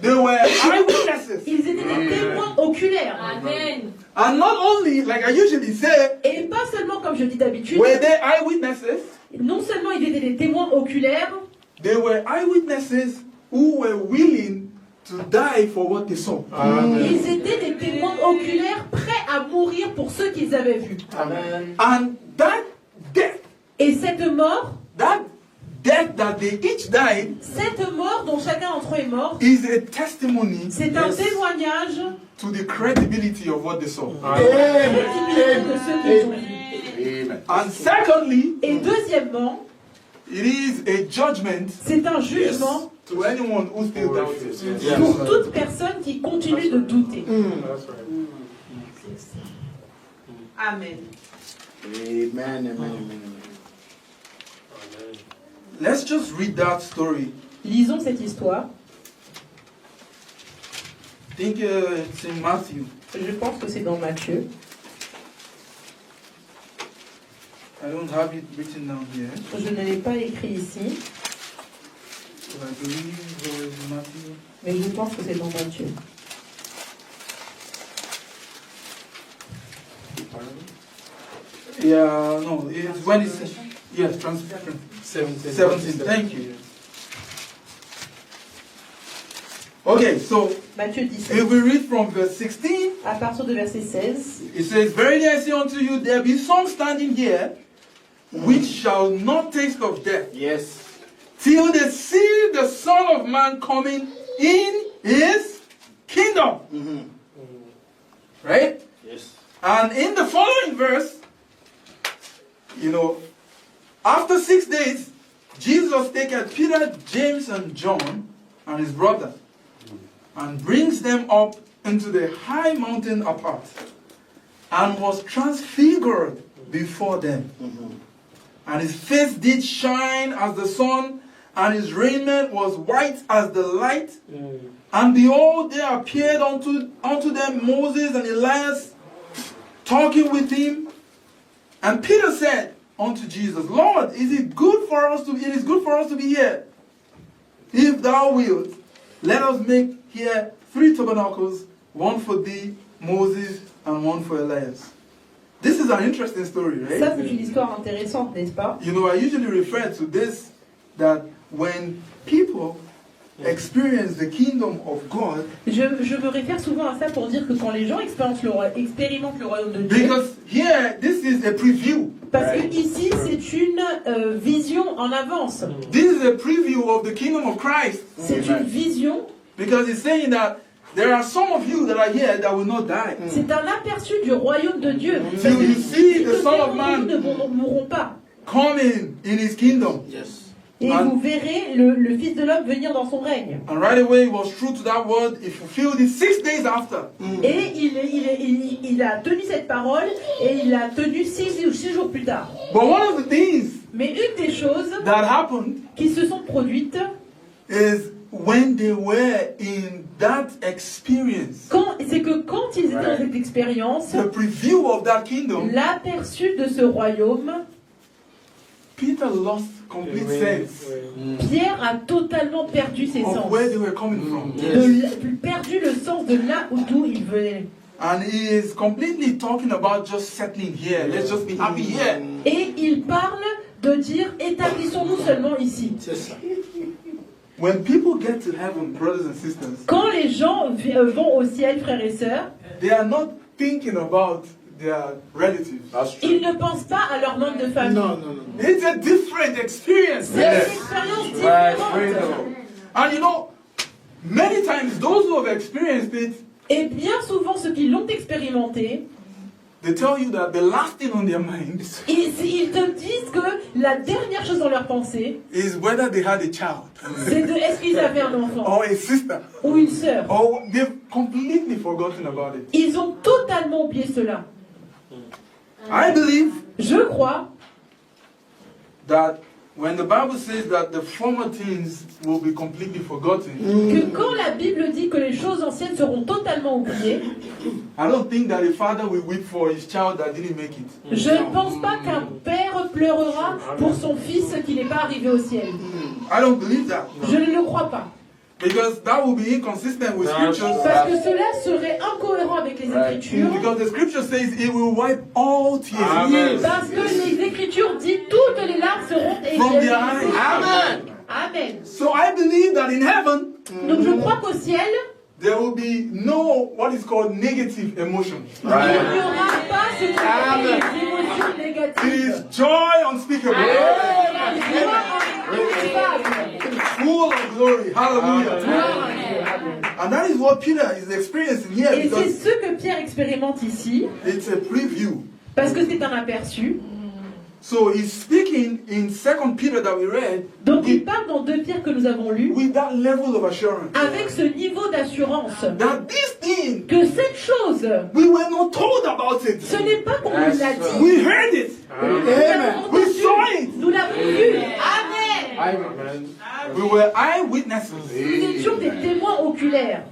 They were eyewitnesses. Ils étaient des témoins oculaires. Amen. And not only, like I usually say, Et pas seulement, comme je dis d'habitude, were they eyewitnesses, non seulement ils étaient des témoins oculaires, they were eyewitnesses who were willing to die for what they saw. ils étaient des témoins oculaires prêts à mourir pour ceux qu'ils avaient vus. Amen. And that death, Et cette mort that that they each died, cette mort dont chacun d'entre eux est mort, is a testimony c'est un témoignage to the credibility of what they saw. crédible de ceux qu'ils ont vus. Amen. And secondly, Et deuxièmement, it is a judgment c'est un jugement to anyone who still doubts it. Yes. pour toute personne qui continue de douter. That's right. Amen. Amen. Amen. Amen. Amen. Let's just read that story. Lisons cette histoire. I think it's in Matthew. Je pense que c'est dans Matthieu. I don't have it written down here, Je ne l'ai pas écrit ici, but I believe it's Matthew. mais je pense que c'est dans Matthieu. Yeah, no, it's when it's, yes, transparent. 17. 17, thank you. Okay, so Matthieu 17, if we read from verse 16, à partir de verset 16. it says, Verily I say unto you, there be some standing here, which shall not taste of death, Yes. till they see the Son of Man coming in his kingdom. Mhm. Right? Yes. And in the following verse, after 6 days, Jesus taketh Peter, James, and John, and his brother, and brings them up into the high mountain apart, and was transfigured before them. Mhm. And his face did shine as the sun, and his raiment was white as the light. And behold, there appeared unto them Moses and Elias, talking with him. And Peter said unto Jesus, Lord, it is good for us to be here. If thou wilt, let us make here 3 tabernacles, one for thee, Moses, and one for Elias. This is an interesting story, right? Ça, c'est une histoire intéressante, n'est-ce pas? I usually refer to this, that when people experience the kingdom of God, Je me réfère souvent à ça pour dire que quand les gens expérimentent le royaume de Dieu, because here, this is a preview. parce que ici c'est une vision en avance, This is a preview of the kingdom of Christ. c'est une vision, Because it's saying that there are some of you that are here that will not die. c'est un aperçu du royaume de Dieu. Till you see the Son of Certains Man ne mourront pas. coming in his kingdom. Yes. Et vous verrez le Fils de l'homme venir dans son règne. And right away, he was true to that word. He fulfilled it 6 days after. Et il a tenu cette parole et il l'a tenu 6 jours plus tard. But one of the things Mais une des choses that happened qui se sont produites, is when they were in that experience, c'est que quand ils étaient dans cette expérience, the preview of that kingdom, l'aperçu de ce royaume, Peter lost complete sense Pierre a totalement perdu ses of sens. where they were coming from. Perdu le sens de là d'où il venait. And he is completely talking about just settling here. Let's just be happy here. Et il parle de dire établissons-nous seulement ici. C'est ça. When people get to heaven, brothers and sisters, Quand les gens vont au ciel, frères et sœurs, they are not thinking about their relatives. That's true. ils ne pensent pas à leur membre de famille. Non, non, non. It's a different experience. C'est une expérience différente. And many times those who have experienced it, Et bien souvent, ceux qui l'ont expérimenté, they tell you that the last thing on their mind ils te disent que la dernière chose dans leur pensée, is whether they had a child c'est de est-ce qu'ils avaient un enfant or a sister, ou une sœur. or they've completely forgotten about it. Ils ont totalement oublié cela. I believe Je crois that when the Bible says that the former things will be completely forgotten, que quand la Bible dit que les choses anciennes seront totalement oubliées, I don't think that a father will weep for his child that didn't make it. je ne pense pas qu'un père pleurera pour son fils qui n'est pas arrivé au ciel. I don't believe that. Je ne le crois pas. Because that will be inconsistent with scriptures. Parce que cela serait incohérent avec les Écritures. Because the scripture says it will wipe all tears. Amen. Parce que les Écritures disent toutes les larmes seront From their effacées. eyes. Amen. Amen. So I believe that in heaven, Donc je crois qu'au ciel, there will be no what is called negative emotion. il n'y aura pas ce qu'on appelle les émotions It négatives. is joy unspeakable, La joie ineffable. full of glory. Hallelujah. And that is what Peter is experiencing here, Et c'est because ce que Pierre expérimente ici, it's a preview. parce que c'est un aperçu. So he's speaking in 2 Peter that we read Donc il parle dans 2 Pierre que nous avons lu, with that level of assurance avec ce niveau d'assurance, that this thing, que cette chose, we were not told about it. ce n'est pas qu'on nous l'a dit. We heard it. Nous l'avons We entendu. saw it. Nous l'avons vu. Amen. Amen. We were eyewitnesses. Nous étions des témoins oculaires.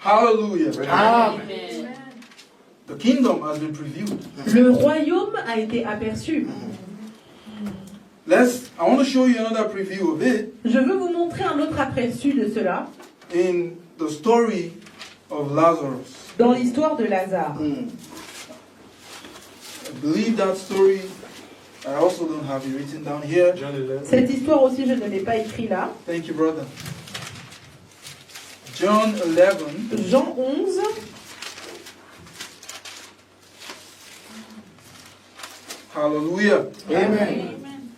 Hallelujah. Amen. The kingdom has been previewed. Le royaume a été aperçu. I want to show you another preview of it Je veux vous montrer un autre aperçu de cela in the story of Lazarus. dans l'histoire de Lazare. believe that story. I also don't have it written down here. John 11. Cette histoire aussi, je ne l'ai pas écrite là. Thank you, brother. John 11. Jean 11. Hallelujah. Amen.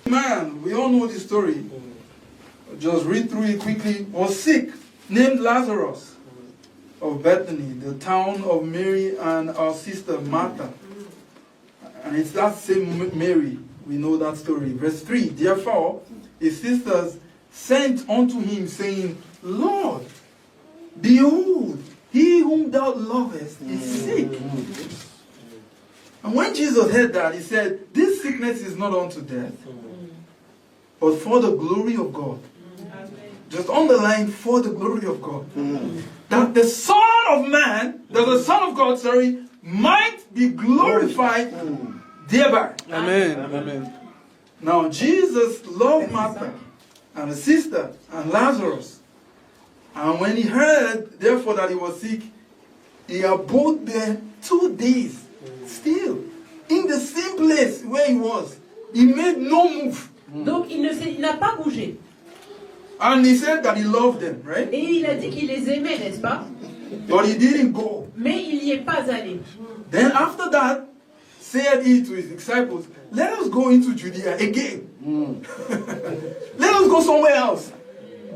Man, we all know this story. Just read through it quickly. Was sick, named Lazarus of Bethany, the town of Mary and our sister Martha. And it's that same Mary. We know that story. Verse 3. Therefore, his sisters sent unto him, saying, Lord, behold, he whom thou lovest is sick. And when Jesus heard that, he said, this sickness is not unto death, but for the glory of God. Just underline, for the glory of God. That the Son of Man, that the Son of God, might be glorified thereby. Amen. Amen. Now, Jesus loved Martha and his sister and Lazarus. And when he heard, therefore, that he was sick, he abode there 2 days. Still, in the same place where he was. He made no move. Donc il n'a pas bougé. And he said that he loved them, right? Et il a dit qu'il les aimait, n'est-ce pas? But he didn't go. Mais il n'y est pas allé. Then after that, said he to his disciples, let us go into Judea again. Let us go somewhere else.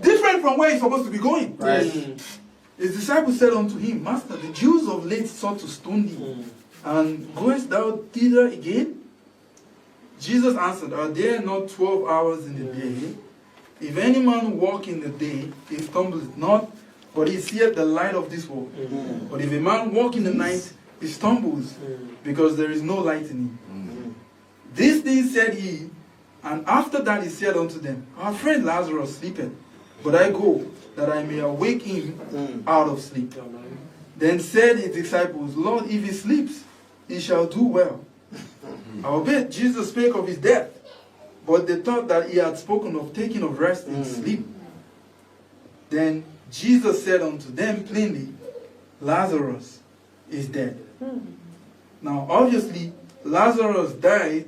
Different from where he's supposed to be going. Right. His disciples said unto him, Master, the Jews of late sought to stone thee. And goest thou thither again? Jesus answered, Are there not 12 hours in the day? If any man walk in the day, he stumbleth not, but he seeth the light of this world. But if a man walk in the night, he stumbles, because there is no light in him. These things said he, and after that he said unto them, Our friend Lazarus sleepeth, but I go, that I may awake him out of sleep. Then said his disciples, Lord, if he sleeps, he shall do well. Howbeit Jesus spake of his death, but they thought that he had spoken of taking of rest in sleep. Then Jesus said unto them plainly, Lazarus is dead. Now obviously Lazarus died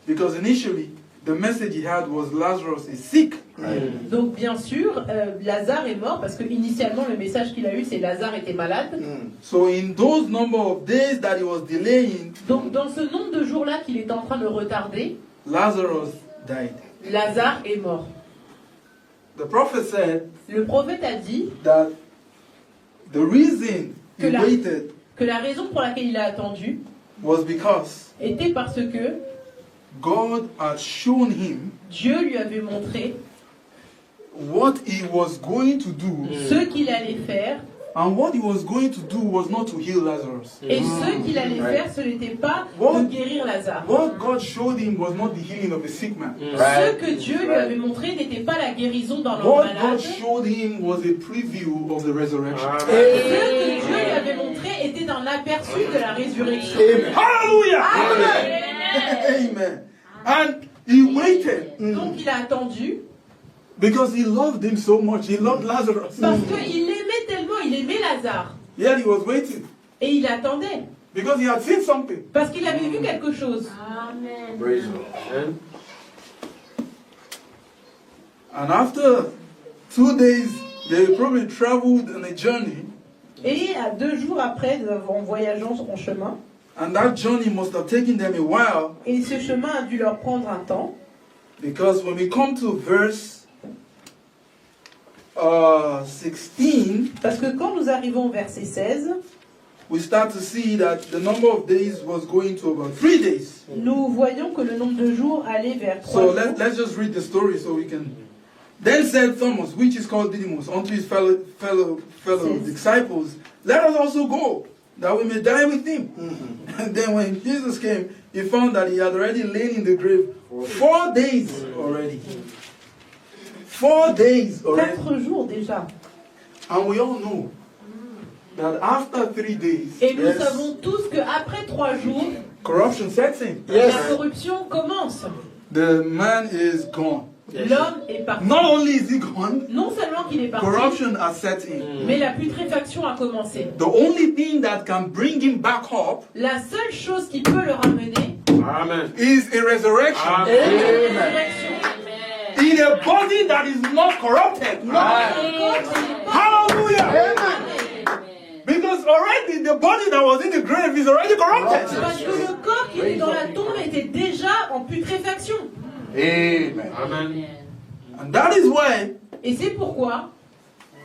because initially the message he had was Lazarus is sick. Donc bien sûr, Lazare est mort parce que initialement le message qu'il a eu c'est Lazare était malade. So in those number of days that he was delaying, Donc dans ce nombre de jours-là qu'il est en train de retarder, Lazarus died. Lazare est mort. The prophet said Le prophète a dit that the reason he Que la- waited que la raison pour laquelle il a attendu was because était parce que God had shown him Dieu lui avait montré what he was going to do, ce qu'il allait faire, and what he was going to do was not to heal Lazarus. et ce qu'il allait faire, ce n'était pas What? de guérir Lazare. What God showed him was not the healing of a sick man. Ce que Dieu lui avait montré n'était pas la guérison d'un homme What malade. God showed him was a preview of the resurrection. Ce que Dieu lui avait montré était un aperçu de la résurrection. Hallelujah! Amen. Amen. And he waited Donc il a attendu because he loved him so much. He loved Lazarus. parce qu'il l'aimait tellement, il aimait Lazare. Yet he was waiting Et il attendait because he had seen something. parce qu'il avait vu quelque chose. Praise God. Amen. And after 2 days, they probably traveled on a journey. Et à 2 jours après, en voyageant en chemin, And that journey must have taken them a while, et ce chemin a dû leur prendre un temps, because when we come to verse 16, parce que quand nous arrivons au verset 16, we start to see that the number of days was going to about 3 days. nous voyons que le nombre de jours allait vers 3 So jours. let's just read the story so we can. Then said Thomas, which is called Didymus, unto his fellow Says- disciples, Let us also go, that we may die with him. And then when Jesus came, he found that he had already lain in the grave 4 days already. 4 days already. 4 jours déjà. And we all know that after 3 days, Et nous yes, savons tous qu'après 3 jours, corruption sets in. la corruption commence. The man is gone. L'homme est parti. Not only is he gone, Non seulement qu'il est parti, corruption has set in. mais la putréfaction a commencé. The only thing that can bring him back up La seule chose qui peut le ramener Amen. is a resurrection Amen. est la résurrection. in a body that is not corrupted. Hallelujah! Because already the body that was in the grave is already corrupted. Parce que le corps qui était dans la tombe était déjà en putréfaction. Amen. Amen. And that is why Et c'est pourquoi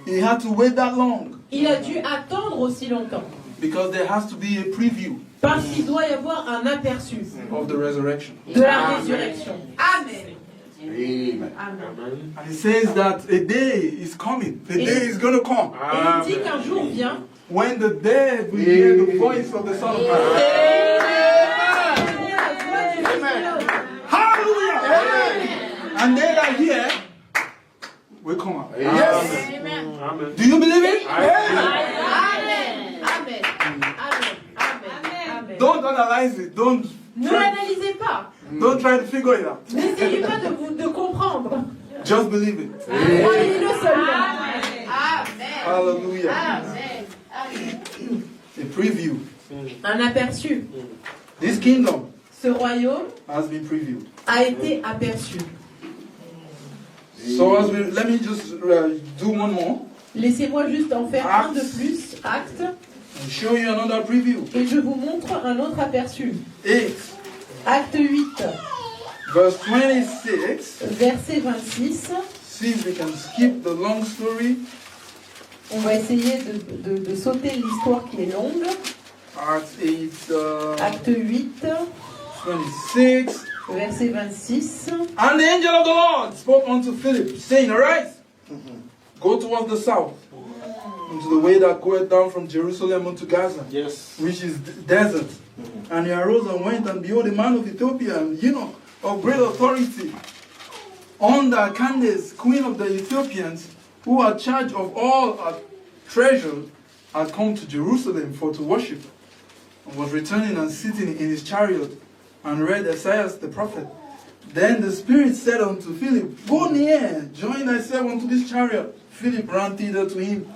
he had to wait that long. il a dû attendre aussi longtemps. Because there has to be a preview Parce qu'il doit y avoir un aperçu of the resurrection. de la résurrection. Amen. Amen. Amen. And he says that a day is coming. A day is going to come Et il dit qu'un jour vient when the dead will hear the voice of the Son of Man. Hallelujah! And they that hear will come out. Yes. Amen. Do you believe it? Amen. Amen. Amen. Amen. Don't analyze it. Don't Ne try, l'analysez pas. don't try to figure it out. N'essayez pas de comprendre. Just believe it. Croyez-le seulement. Amen. Hallelujah. Amen. Amen. A preview. Un aperçu. This kingdom Ce royaume has been previewed. a été aperçu. So let me just do one more Laissez-moi juste en faire un de plus, acte, and show you another preview. et je vous montre un autre aperçu. 8, Acte 8, verse 26. verset 26. See if we can skip the long story. On va essayer de sauter l'histoire qui est longue. Acts 8, Acte 8, 26. verset 26. And the angel of the Lord spoke unto Philip, saying, Arise, go towards the south, into the way that goeth down from Jerusalem unto Gaza, Yes. which is desert. And he arose and went, and behold, a man of Ethiopia, and eunuch of great authority, under Candace, queen of the Ethiopians, who had charge of all her treasure, had come to Jerusalem for to worship, and was returning and sitting in his chariot, and read Isaiah the prophet. Then the Spirit said unto Philip, Go near, join thyself unto this chariot. Philip ran thither to him,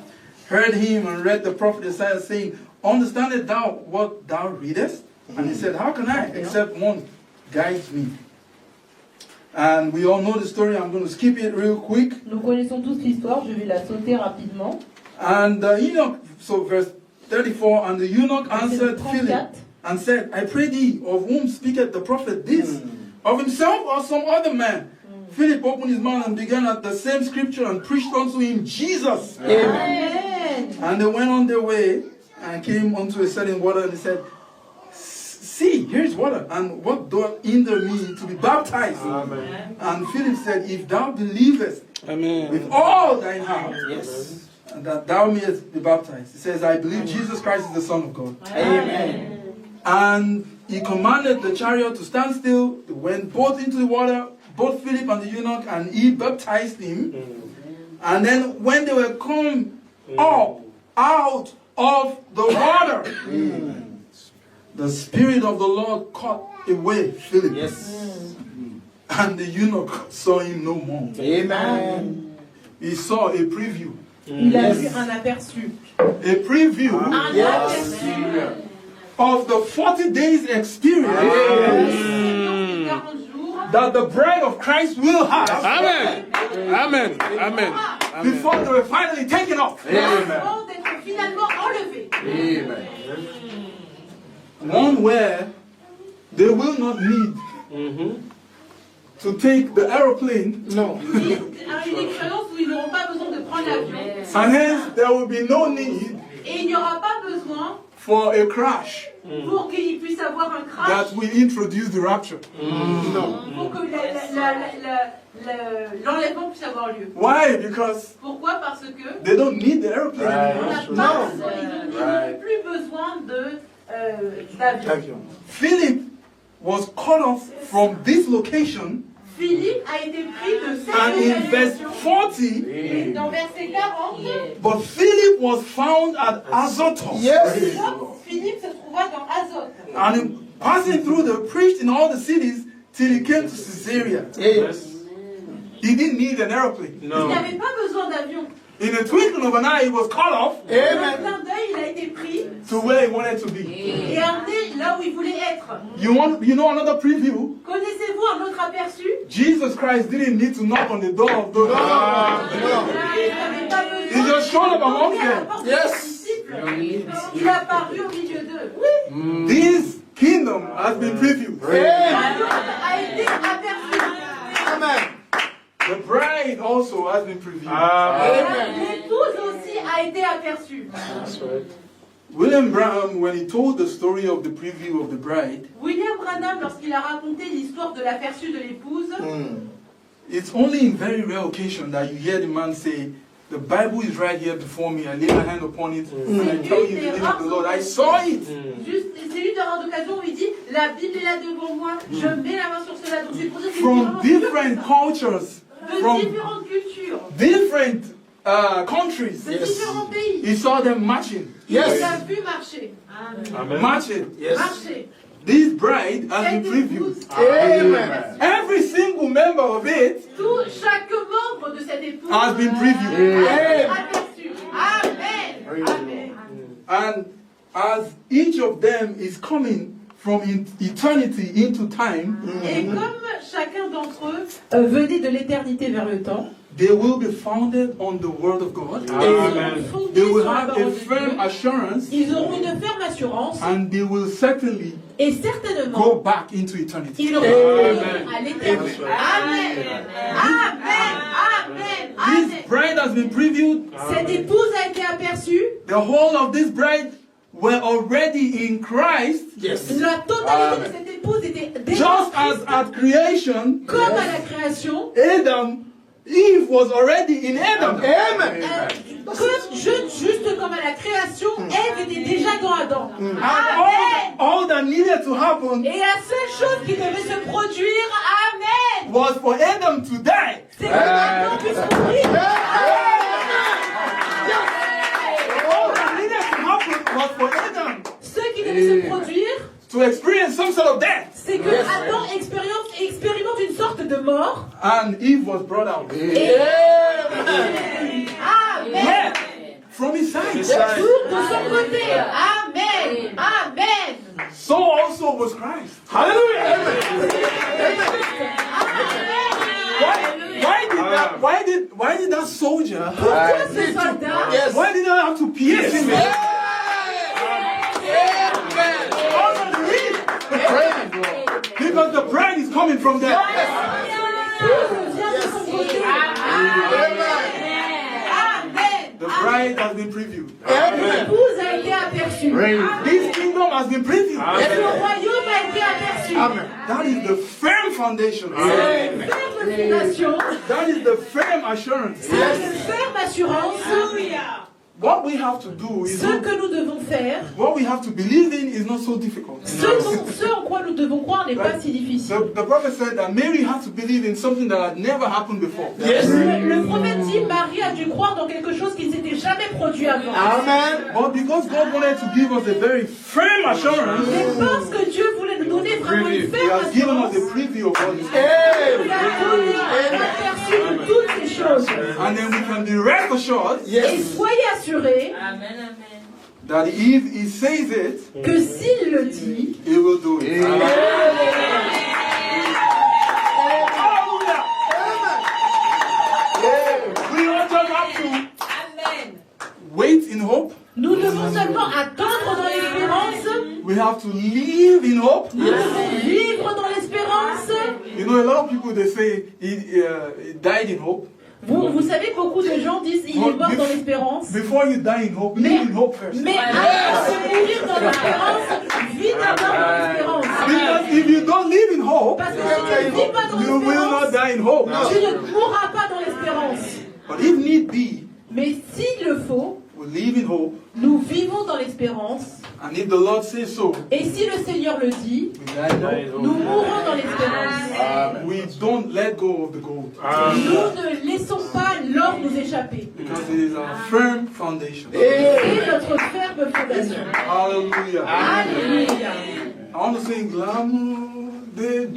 heard him, and read the prophet Isaiah, saying, Understandest thou what thou readest? And he said, How can I, except one guides me? And we all know the story. I'm going to skip it real quick. Nous connaissons tous l'histoire, je vais la sauter rapidement. And the eunuch, so verse 34, and the eunuch answered Philip 34. and said, I pray thee, of whom speaketh the prophet this? Of himself or some other man? Philip opened his mouth and began at the same scripture and preached unto him Jesus. Amen. And they went on their way and came unto a certain water, and he said, See, here's water, and what doth hinder me to be baptized? Amen. And Philip said, If thou believest with all thine heart, and that thou mayest be baptized. He says, I believe Jesus Christ is the Son of God. Amen. And he commanded the chariot to stand still. They went both into the water, both Philip and the eunuch, and he baptized him. And then when they were come up out of the water, the Spirit of the Lord caught away Philip. And the eunuch saw him no more. Amen. He saw a preview. Il a vu un aperçu. A preview Un aperçu. of the 40 days experience that the bride of Christ will have Amen. Amen. Amen. before they were finally taken off. Avant d'être finalement enlevé. Amen. One where they will not need to take the aeroplane, No. Une expérience où ils n'auront pas besoin de prendre l'avion. and hence there will be no need Et il n'y aura pas besoin for a crash pour qu'il puisse avoir un crash, that will introduce the rapture. pour que l'enlèvement puisse avoir lieu. Why? Because Pourquoi? Parce que they don't need the aeroplane. on n'a pas, ils n'ont plus besoin d'avion. Philip was cut off from this location, Philippe a été pris de cette and in verse localisation. 40, Et dans verset 40, but Philip was found at Azotus. Philippe se trouva dans Azote. And in passing through, they preached in all the cities till he came to Caesarea. Yes. He didn't need an aeroplane. Il No. n'y avait pas besoin d'avion. In a twinkling of an eye, he was cut off Dans un clin d'œil, il a été pris to where he wanted to be. et amené là où il voulait être. You know another preview? Connaissez-vous un autre aperçu? Jesus Christ didn't need to knock on the door of those. Il n'avait pas besoin He just showed up de among toquer à la them. porte des Yes. disciples. Il est apparu au milieu d'eux. This kingdom has been previewed. Le royaume a été aperçu. Amen. The bride also has been previewed. L'épouse aussi a été aperçue. That's right. William Branham, when he told the story of the preview of the bride, William Branham, lorsqu'il a raconté l'histoire de l'aperçu de l'épouse, it's only in very rare occasion that you hear the man say, the Bible is right here before me. I lay my hand upon it and I tell you in the name of the Lord, I saw it. c'est une des rares occasions où il dit la Bible est là devant moi, je mets la main sur cela. Donc c'est pour dire qu'il est From vraiment sûr different cultures, de from différentes cultures, different countries, de différents pays. he saw them marching. Il les a vus marcher. Amen. Marching. Marcher. This bride has been Cette previewed. épouse a été aperçue. Every single member of it Chaque membre de cette épouse has been previewed. a été aperçu. Amen. Amen. And as each of them is coming from eternity into time, Et comme chacun d'entre eux venait de l'éternité vers le temps, they will be founded on the word of God. Amen. fondés They sur will la have parole a de firm Dieu, assurance ils auront une ferme assurance and they will certainly et go certainement back into eternity. ils retourneront Amen. à l'éternité. Amen. Amen. Amen. Amen. This bride has been previewed. Cette épouse a été aperçue. The whole of this bride were already in Christ, La totalité de cette épouse était déjà just as at creation, comme à la création. Eve was already in Adam. Juste comme à la création, Ève était déjà dans Adam. And Amen. all that needed to happen Et la seule chose qui devait se produire, Amen, was for Adam to die. c'est que Adam puisse mourir. All that needed to happen was for Adam Ce qui devait se produire, to experience some sort of death. c'est que Adam expérimente une sorte de mort. And Eve was brought out. Amen. Yeah, from his side. Tout de son côté. Amen. Amen. So also was Christ. Hallelujah. Why did that soldier? Pourquoi ce soldat? Why did I have to pierce him? Because the bride is coming from there. Tout vient de son côté. Amen. The bride has been previewed. L'épouse a été aperçue. This kingdom has been previewed. Le royaume a été aperçu. That is the firm foundation. Ferme fondation, That is the firm assurance. ferme assurance. What we have to do is Ce que nous devons faire, what we have to believe in is not so difficult. ce en quoi nous devons croire n'est pas si difficile. The prophet said that Mary had to believe in something that had never happened before. Le prophète dit Marie a dû croire dans quelque chose qui ne s'était jamais produit avant. But because God wanted to give us a very firm assurance, Mais parce que Dieu voulait nous donner vraiment une He ferme has given assurance, us a preview of all this. il a donné un aperçu de toutes ces choses. And then we can be rest assured Et soyez assurés that if He says it, que s'il le dit, He will do it. Hallelujah. We don't just have to wait in hope. nous devons seulement attendre dans l'espérance, We have to live in hope. nous devons vivre dans l'espérance. You know, a lot of people, they say he died in hope. Vous savez, beaucoup de gens disent il est mort dans l'espérance. Before you die in hope, live in hope first. Mais avant de mourir dans l'espérance, vis d'abord dans l'espérance. Because if you don't live in hope, Parce que si tu ne vis pas dans you will not l'espérance, die in hope. tu ne mourras pas dans l'espérance. But if need be, Mais s'il le faut, we live in hope. nous vivons dans l'espérance. And if the Lord says so, Et si le Seigneur le dit, we die in hope. nous mourrons dans l'espérance. We don't let go of the gold. Nous ne laissons pas l'or nous échapper. Because it is our firm foundation. C'est notre ferme fondation. Hallelujah. Alléluia. I want to sing L'amour de Dieu.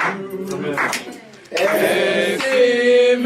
Amen.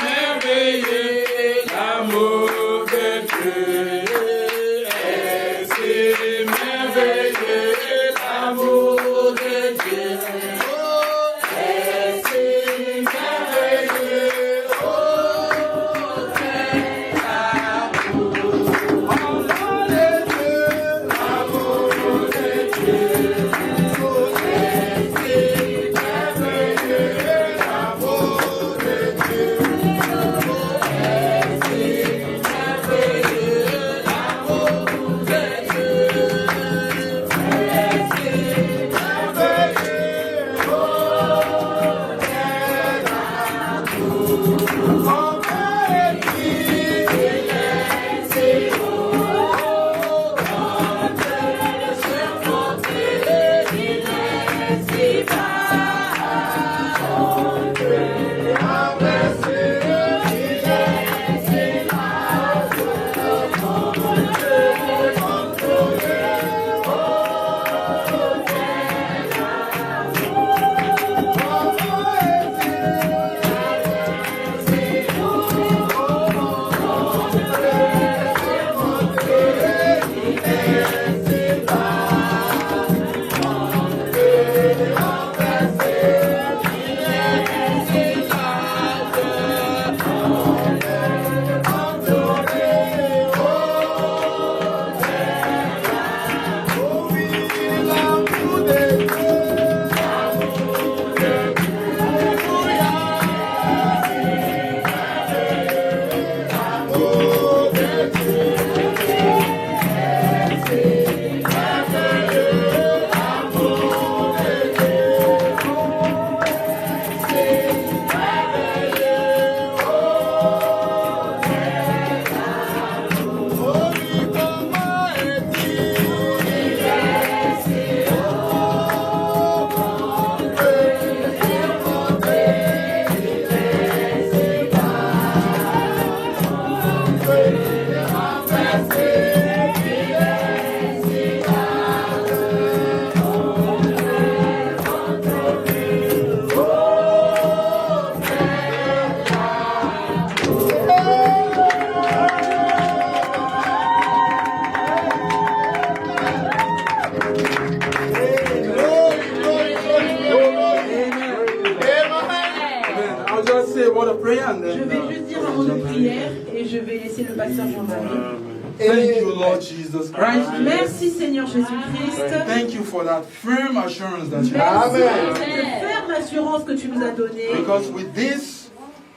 and Je then. vais juste dire un mot de prière et je vais laisser le pasteur Jean-Marie. Thank you, Lord Jesus Christ. Merci Seigneur Jésus-Christ. Thank you for that firm assurance that you Merci have. pour cette ferme assurance que tu nous as donnée. Because with this,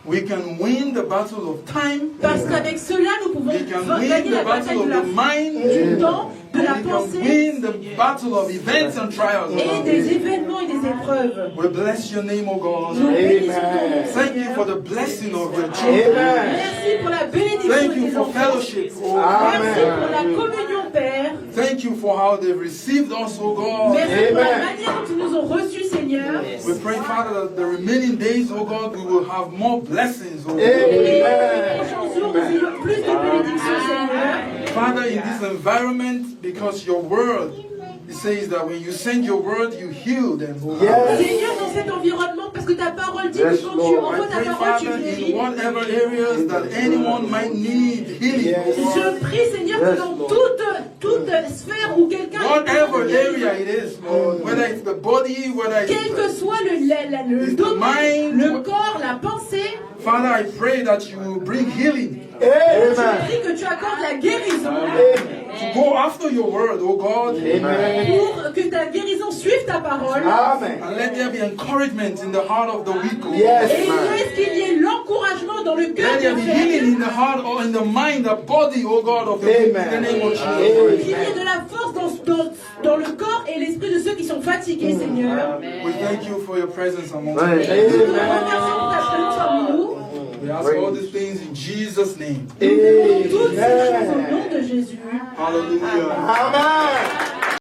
we can win the battle of time. Parce qu'avec cela, nous pouvons We can gagner win la the bataille battle de of the mind. du temps, de la We can pensée win the battle of events and trials. et des événements et des épreuves. We bless your name, O Nous God. bénissons ton nom, Thank you Seigneur. for the blessing of your children. Merci pour la bénédiction Thank de you tes for enfants. fellowship, O Merci God. pour la communion, Père. Thank you for how they've received us, O God. Merci pour la manière dont ils nous ont reçus, Seigneur. We pray, Father, that the remaining days, O God, we will have more blessings, O Et God. les prochains jours, nous ayons plus de bénédictions, Seigneur. Father, in this environment, because your word, it says that when you send your word, you heal them. O God. Seigneur, dans cet environnement, parce que ta parole dit que quand tu envoies ta Pray, parole, tu Father, in guéris. whatever areas that anyone might need healing, O God. Je prie, Seigneur, que dans toute sphère où quelqu'un Whatever area it is, Lord, whether it's the body, whether quel it's que soit le domaine, le corps, la pensée, Father, I pray that you will bring healing je prie que tu accordes la guérison to go after your word, oh God. pour que ta guérison suive ta parole. And let there be encouragement in the heart of the weak. Oh God. Et laisse qu'il y ait l'encouragement dans le cœur Let there des be healing in faibles. the heart or in the mind, the body, oh God, of the weak. In the name of Jesus. Qu'il y ait de la force dans le corps et l'esprit de ceux qui sont fatigués, Seigneur. We thank you for your presence among us. Nous te remercions pour ta présence parmi nous. We ask all these things in Jesus' name. Nous demandons toutes ces choses au nom de Jésus. Hallelujah. Amen.